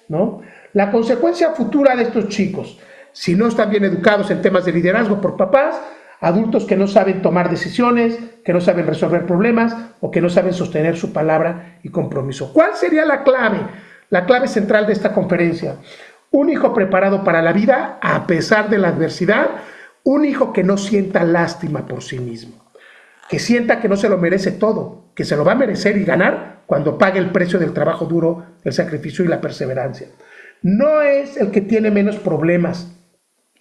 ¿no? La consecuencia futura de estos chicos, si no están bien educados en temas de liderazgo por papás, adultos que no saben tomar decisiones, que no saben resolver problemas o que no saben sostener su palabra y compromiso. ¿Cuál sería la clave? La clave central de esta conferencia. Un hijo preparado para la vida a pesar de la adversidad, un hijo que no sienta lástima por sí mismo, que sienta que no se lo merece todo, que se lo va a merecer y ganar cuando pague el precio del trabajo duro, el sacrificio y la perseverancia. No es el que tiene menos problemas,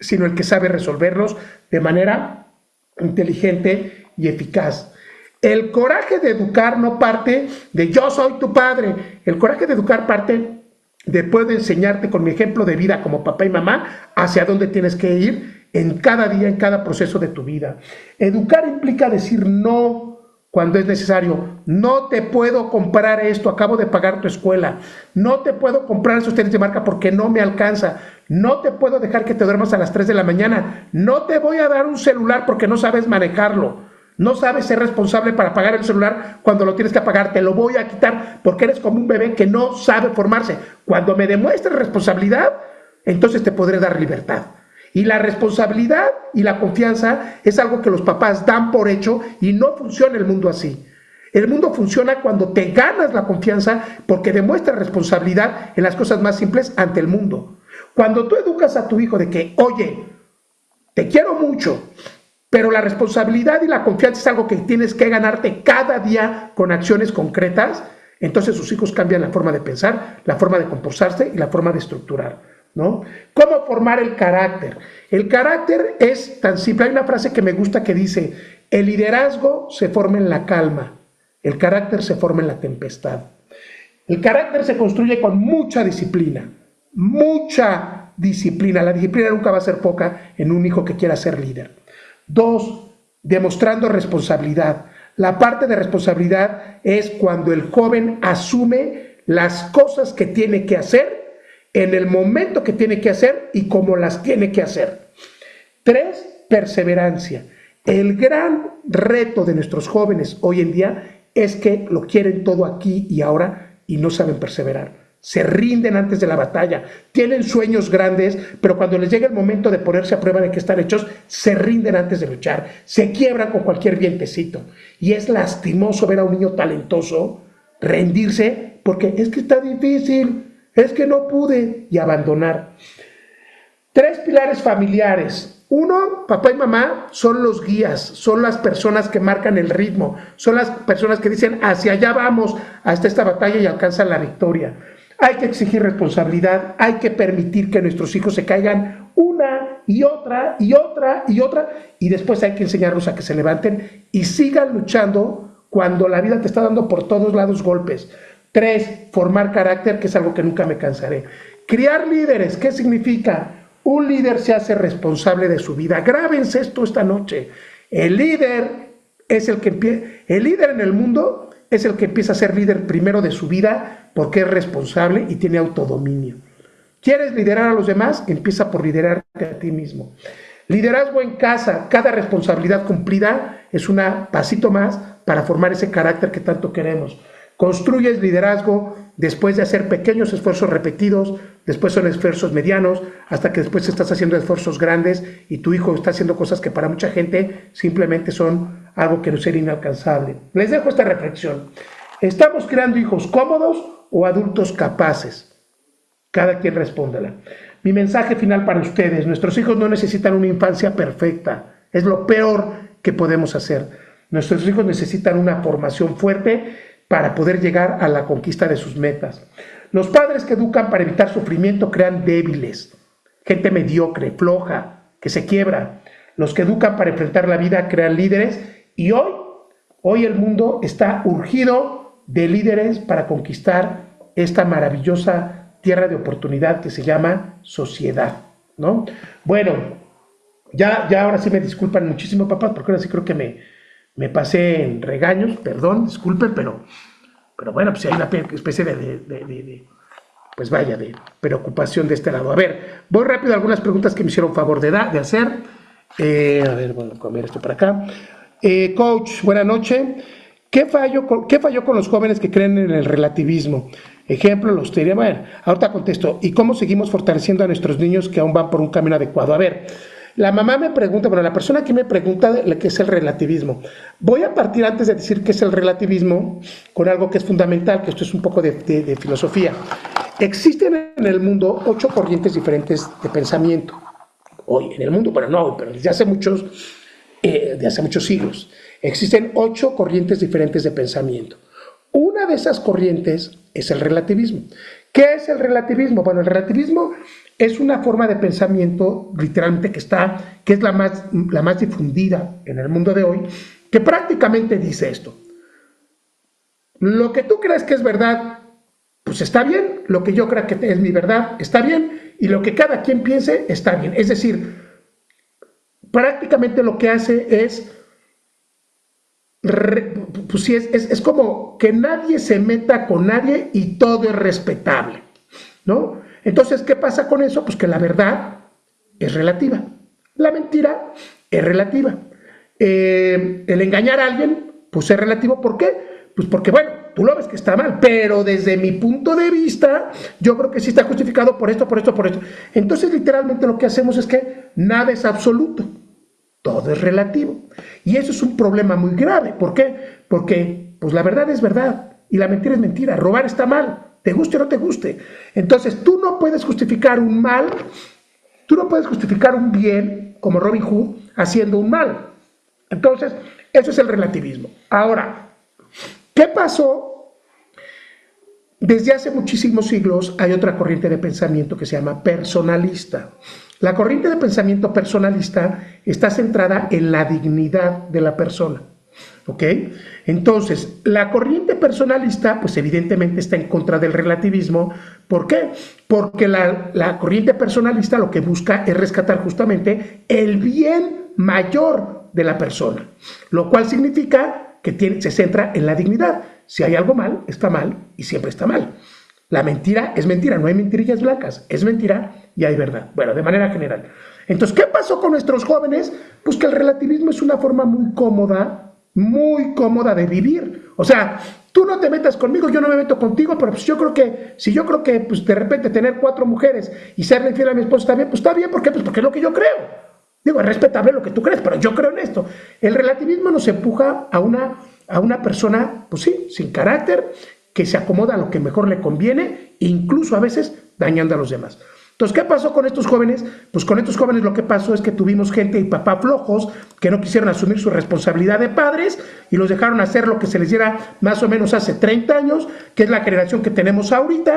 sino el que sabe resolverlos de manera inteligente y eficaz. El coraje de educar no parte de yo soy tu padre. El coraje de educar parte de puedo enseñarte con mi ejemplo de vida como papá y mamá hacia dónde tienes que ir en cada día, en cada proceso de tu vida. Educar implica decir no cuando es necesario. No te puedo comprar esto, acabo de pagar tu escuela. No te puedo comprar esos tenis de marca porque no me alcanza. No te puedo dejar que te duermas a las 3 de la mañana. No te voy a dar un celular porque no sabes manejarlo. No sabes ser responsable para pagar el celular cuando lo tienes que pagar. Te lo voy a quitar porque eres como un bebé que no sabe formarse. Cuando me demuestres responsabilidad, entonces te podré dar libertad. Y la responsabilidad y la confianza es algo que los papás dan por hecho y no funciona el mundo así. El mundo funciona cuando te ganas la confianza porque demuestras responsabilidad en las cosas más simples ante el mundo. Cuando tú educas a tu hijo de que, oye, te quiero mucho, pero la responsabilidad y la confianza es algo que tienes que ganarte cada día con acciones concretas, entonces sus hijos cambian la forma de pensar, la forma de comportarse y la forma de estructurar, ¿no? ¿Cómo formar el carácter? El carácter es tan simple. Hay una frase que me gusta que dice, el liderazgo se forma en la calma, el carácter se forma en la tempestad. El carácter se construye con mucha disciplina, mucha disciplina. La disciplina nunca va a ser poca en un hijo que quiera ser líder. 2, demostrando responsabilidad. La parte de responsabilidad es cuando el joven asume las cosas que tiene que hacer en el momento que tiene que hacer y cómo las tiene que hacer. 3, perseverancia. El gran reto de nuestros jóvenes hoy en día es que lo quieren todo aquí y ahora y no saben perseverar. Se rinden antes de la batalla, tienen sueños grandes, pero cuando les llega el momento de ponerse a prueba de que están hechos, se rinden antes de luchar, se quiebran con cualquier vientecito. Y es lastimoso ver a un niño talentoso rendirse porque es que está difícil, es que no pude, y abandonar. 3 pilares familiares. 1, papá y mamá son los guías, son las personas que marcan el ritmo, son las personas que dicen hacia allá vamos, hasta esta batalla y alcanzan la victoria. Hay que exigir responsabilidad, hay que permitir que nuestros hijos se caigan una y otra y otra y otra, y después hay que enseñarlos a que se levanten y sigan luchando cuando la vida te está dando por todos lados golpes. 3, formar carácter, que es algo que nunca me cansaré. Criar líderes, ¿qué significa? Un líder se hace responsable de su vida. Grábense esto esta noche. El líder en el mundo es el que empieza a ser líder primero de su vida porque es responsable y tiene autodominio. ¿Quieres liderar a los demás? Empieza por liderarte a ti mismo. Liderazgo en casa, cada responsabilidad cumplida es un pasito más para formar ese carácter que tanto queremos. Construyes liderazgo después de hacer pequeños esfuerzos repetidos, después son esfuerzos medianos, hasta que después estás haciendo esfuerzos grandes y tu hijo está haciendo cosas que para mucha gente simplemente son algo que no sería inalcanzable. Les dejo esta reflexión. ¿Estamos creando hijos cómodos o adultos capaces? Cada quien respóndela. Mi mensaje final para ustedes: nuestros hijos no necesitan una infancia perfecta, es lo peor que podemos hacer. Nuestros hijos necesitan una formación fuerte para poder llegar a la conquista de sus metas. Los padres que educan para evitar sufrimiento crean débiles, gente mediocre, floja, que se quiebra. Los que educan para enfrentar la vida crean líderes, y hoy el mundo está urgido de líderes para conquistar esta maravillosa tierra de oportunidad que se llama sociedad, ¿no? Bueno, ya ahora sí me disculpan muchísimo, papás, porque ahora sí creo que me pasé en regaños, perdón, disculpen, pero bueno, pues hay una especie pues vaya, de preocupación de este lado. A ver, voy rápido a algunas preguntas que me hicieron favor de hacer. A ver, bueno, comer esto para acá. Coach, buena noche. ¿Qué falló con los jóvenes que creen en el relativismo? Ejemplo, la austeridad. Bueno, ahorita contesto. ¿Y cómo seguimos fortaleciendo a nuestros niños que aún van por un camino adecuado? A ver, la mamá me pregunta, bueno, la persona que me pregunta qué es el relativismo. Voy a partir, antes de decir qué es el relativismo, con algo que es fundamental, que esto es un poco de filosofía. Existen en el mundo 8 corrientes diferentes de pensamiento. Hoy en el mundo, bueno, no hoy, pero desde hace muchos siglos. Existen 8 corrientes diferentes de pensamiento. Una de esas corrientes es el relativismo. ¿Qué es el relativismo? Bueno, el relativismo es una forma de pensamiento, literalmente, que es la más difundida en el mundo de hoy, que prácticamente dice esto: lo que tú crees que es verdad, pues está bien; lo que yo creo que es mi verdad, está bien; y lo que cada quien piense, está bien. Es decir, prácticamente lo que hace es, pues sí, es como que nadie se meta con nadie y todo es respetable, ¿no? Entonces, ¿qué pasa con eso? Pues que la verdad es relativa, la mentira es relativa, el engañar a alguien, pues es relativo. ¿Por qué? Pues porque, bueno, tú lo ves que está mal, pero desde mi punto de vista, yo creo que sí está justificado por esto, por esto, por esto. Entonces, literalmente lo que hacemos es que nada es absoluto, todo es relativo. Y eso es un problema muy grave. ¿Por qué? Porque, pues, la verdad es verdad y la mentira es mentira. Robar está mal, te guste o no te guste. Entonces, tú no puedes justificar un mal, tú no puedes justificar un bien, como Robin Hood, haciendo un mal. Entonces, eso es el relativismo. Ahora, ¿qué pasó? Desde hace muchísimos siglos hay otra corriente de pensamiento que se llama personalista. La corriente de pensamiento personalista está centrada en la dignidad de la persona, ¿ok? Entonces, la corriente personalista, pues evidentemente está en contra del relativismo. ¿Por qué? Porque la corriente personalista lo que busca es rescatar justamente el bien mayor de la persona, lo cual significa que se centra en la dignidad. Si hay algo mal, está mal y siempre está mal. La mentira es mentira, no hay mentirillas blancas, es mentira y hay verdad. Bueno, de manera general. Entonces, ¿qué pasó con nuestros jóvenes? Pues que el relativismo es una forma muy cómoda de vivir. O sea, tú no te metas conmigo, yo no me meto contigo, pero pues yo creo que pues de repente tener 4 mujeres y serle infiel a mi esposo está bien, pues está bien. ¿Por qué? Pues porque es lo que yo creo. Digo, es respetable lo que tú crees, pero yo creo en esto. El relativismo nos empuja a una persona, pues sí, sin carácter, que se acomoda a lo que mejor le conviene, incluso a veces dañando a los demás. Entonces, ¿qué pasó con estos jóvenes? Pues con estos jóvenes lo que pasó es que tuvimos gente y papá flojos que no quisieron asumir su responsabilidad de padres y los dejaron hacer lo que se les diera más o menos hace 30 años, que es la generación que tenemos ahorita,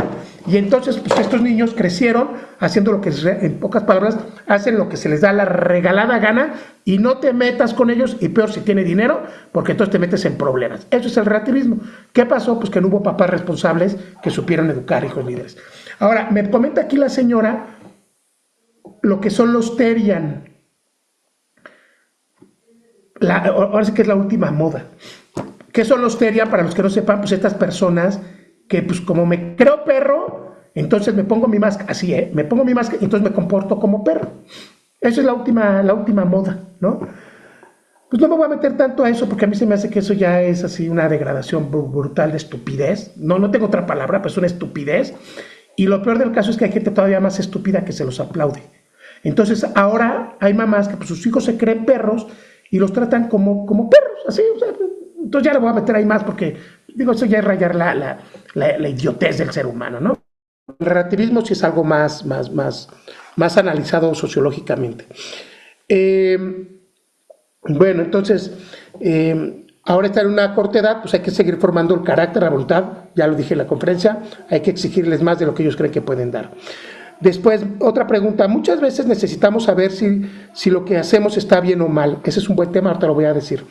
y entonces pues estos niños crecieron haciendo lo que, en pocas palabras, hacen lo que se les da la regalada gana, y no te metas con ellos, y peor si tiene dinero, porque entonces te metes en problemas. Eso es el relativismo. ¿Qué pasó? Pues que no hubo papás responsables que supieron educar hijos líderes. Ahora, me comenta aquí la señora lo que son los Terian. Ahora sí que es la última moda. ¿Qué son los Terian? Para los que no sepan, pues estas personas que, pues como me creo perro, entonces me pongo mi máscara, así, me pongo mi máscara y entonces me comporto como perro. Esa es la última moda, ¿no? Pues no me voy a meter tanto a eso porque a mí se me hace que eso ya es así una degradación brutal de estupidez. No tengo otra palabra, pues es una estupidez. Y lo peor del caso es que hay gente todavía más estúpida que se los aplaude. Entonces ahora hay mamás que pues, sus hijos se creen perros y los tratan como perros, así. O sea, entonces ya le voy a meter ahí más porque, digo, eso ya es rayar la idiotez del ser humano, ¿no? El relativismo sí es algo más analizado sociológicamente. Bueno, entonces, ahora está en una corta edad, pues hay que seguir formando el carácter, la voluntad, ya lo dije en la conferencia, hay que exigirles más de lo que ellos creen que pueden dar. Después, otra pregunta, muchas veces necesitamos saber si lo que hacemos está bien o mal. Ese es un buen tema, ahorita lo voy a decir.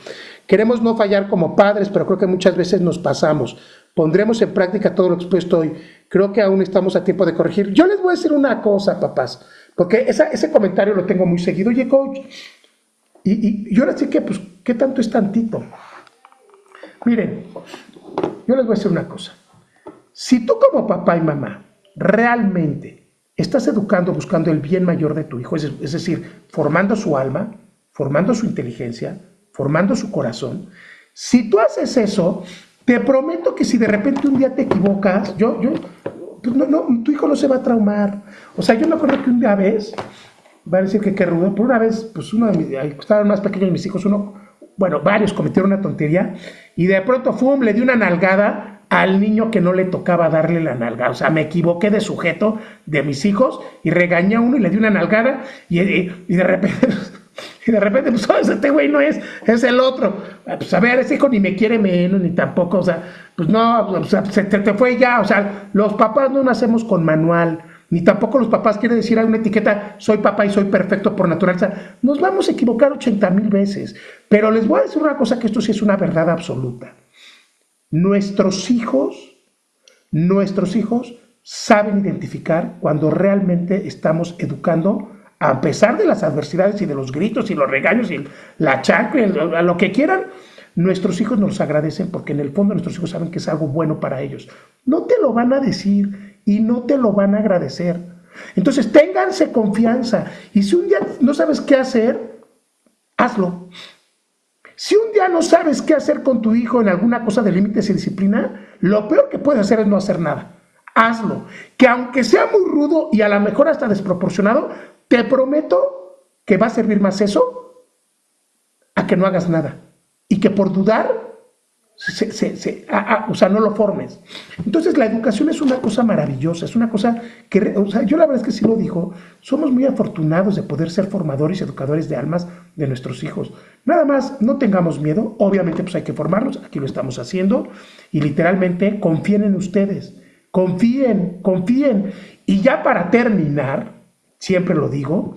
Queremos no fallar como padres, pero creo que muchas veces nos pasamos. Pondremos en práctica todo lo expuesto hoy. Creo que aún estamos a tiempo de corregir. Yo les voy a decir una cosa, papás, porque ese comentario lo tengo muy seguido. Oye, coach, y ahora sí que, pues, ¿qué tanto es tantito? Miren, yo les voy a decir una cosa. Si tú como papá y mamá realmente estás educando buscando el bien mayor de tu hijo, es decir, formando su alma, formando su inteligencia, formando su corazón, si tú haces eso, te prometo que si de repente un día te equivocas, pues tu hijo no se va a traumar. O sea, yo me acuerdo que una vez, va a decir que qué rudo, pero una vez, pues uno de mis, estaban más pequeños mis hijos, varios cometieron una tontería, y de pronto, le di una nalgada al niño que no le tocaba darle la nalgada. O sea, me equivoqué de sujeto de mis hijos y regañé a uno y le di una nalgada y de repente... Y de repente, pues, este güey no es el otro. Pues, a ver, ese hijo ni me quiere menos, ni tampoco, o sea, pues no, o sea, se te fue ya. O sea, los papás no nacemos con manual, ni tampoco los papás quieren decir a una etiqueta, soy papá y soy perfecto por naturaleza. Nos vamos a equivocar 80,000 veces. Pero les voy a decir una cosa, que esto sí es una verdad absoluta. Nuestros hijos saben identificar cuando realmente estamos educando, a pesar de las adversidades y de los gritos y los regaños y la chancla, a lo que quieran. Nuestros hijos nos agradecen porque en el fondo nuestros hijos saben que es algo bueno para ellos. No te lo van a decir y no te lo van a agradecer. Entonces, ténganse confianza. Y si un día no sabes qué hacer, hazlo. Si un día no sabes qué hacer con tu hijo en alguna cosa de límites y disciplina, lo peor que puedes hacer es no hacer nada. Hazlo. Que aunque sea muy rudo y a lo mejor hasta desproporcionado, te prometo que va a servir más eso a que no hagas nada. Y que por dudar, o sea, no lo formes. Entonces, la educación es una cosa maravillosa, es una cosa que, o sea, yo la verdad es que sí lo digo, somos muy afortunados de poder ser formadores y educadores de almas de nuestros hijos. Nada más, no tengamos miedo, obviamente pues hay que formarlos, aquí lo estamos haciendo, y literalmente confíen en ustedes, confíen. Y ya para terminar, siempre lo digo,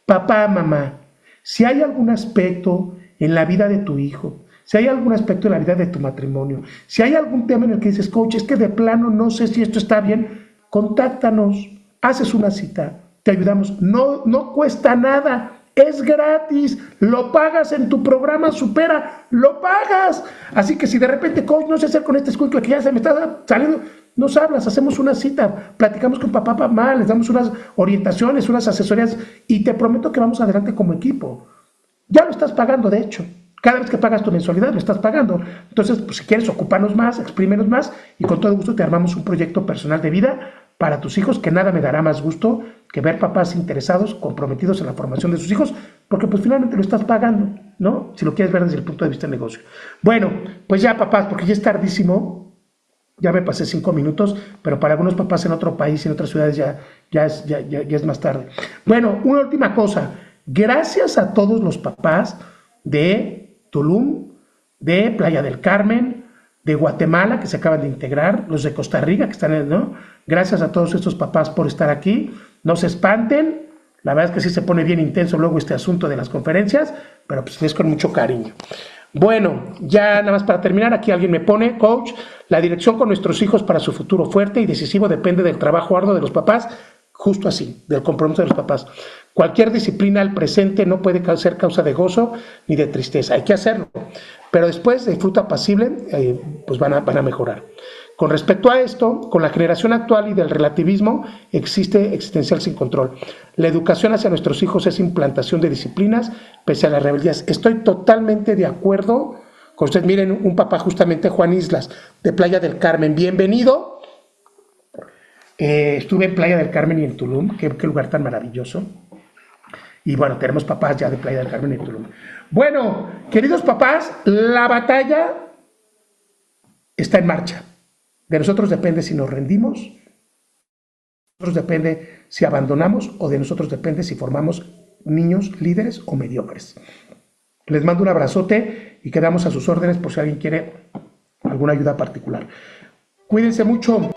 papá, mamá, si hay algún aspecto en la vida de tu hijo, si hay algún aspecto en la vida de tu matrimonio, si hay algún tema en el que dices, coach, es que de plano no sé si esto está bien, contáctanos, haces una cita, te ayudamos, no cuesta nada, es gratis, lo pagas en tu programa Supera, lo pagas. Así que si de repente, coach, no sé hacer con este escuincle que ya se me está saliendo, nos hablas, hacemos una cita, platicamos con papá, mamá, les damos unas orientaciones, unas asesorías y te prometo que vamos adelante como equipo. Ya lo estás pagando, de hecho. Cada vez que pagas tu mensualidad lo estás pagando. Entonces, pues, si quieres, ocúpanos más, exprímenos más y con todo gusto te armamos un proyecto personal de vida para tus hijos, que nada me dará más gusto que ver papás interesados, comprometidos en la formación de sus hijos, porque pues finalmente lo estás pagando, ¿no? Si lo quieres ver desde el punto de vista del negocio. Bueno, pues ya, papás, porque ya es tardísimo, ya me pasé 5 minutos, pero para algunos papás en otro país, en otras ciudades ya es más tarde. Bueno, una última cosa. Gracias a todos los papás de Tulum, de Playa del Carmen, de Guatemala, que se acaban de integrar, los de Costa Rica, que están ¿no? Gracias a todos estos papás por estar aquí. No se espanten, la verdad es que sí se pone bien intenso luego este asunto de las conferencias, pero pues es con mucho cariño. Bueno, ya nada más para terminar, aquí alguien me pone, coach, la dirección con nuestros hijos para su futuro fuerte y decisivo depende del trabajo arduo de los papás, justo así, del compromiso de los papás. Cualquier disciplina al presente no puede ser causa de gozo ni de tristeza, hay que hacerlo, pero después de fruto apacible, pues van a mejorar. Con respecto a esto, con la generación actual y del relativismo, existe existencial sin control. La educación hacia nuestros hijos es implantación de disciplinas pese a las rebeldías. Estoy totalmente de acuerdo con ustedes. Miren, un papá justamente, Juan Islas, de Playa del Carmen. Bienvenido. Estuve en Playa del Carmen y en Tulum, qué lugar tan maravilloso. Y bueno, tenemos papás ya de Playa del Carmen y Tulum. Bueno, queridos papás, la batalla está en marcha. De nosotros depende si nos rendimos nosotros depende si abandonamos o de nosotros depende si formamos niños líderes o mediocres. Les mando un abrazote y quedamos a sus órdenes por si alguien quiere alguna ayuda particular. Cuídense mucho.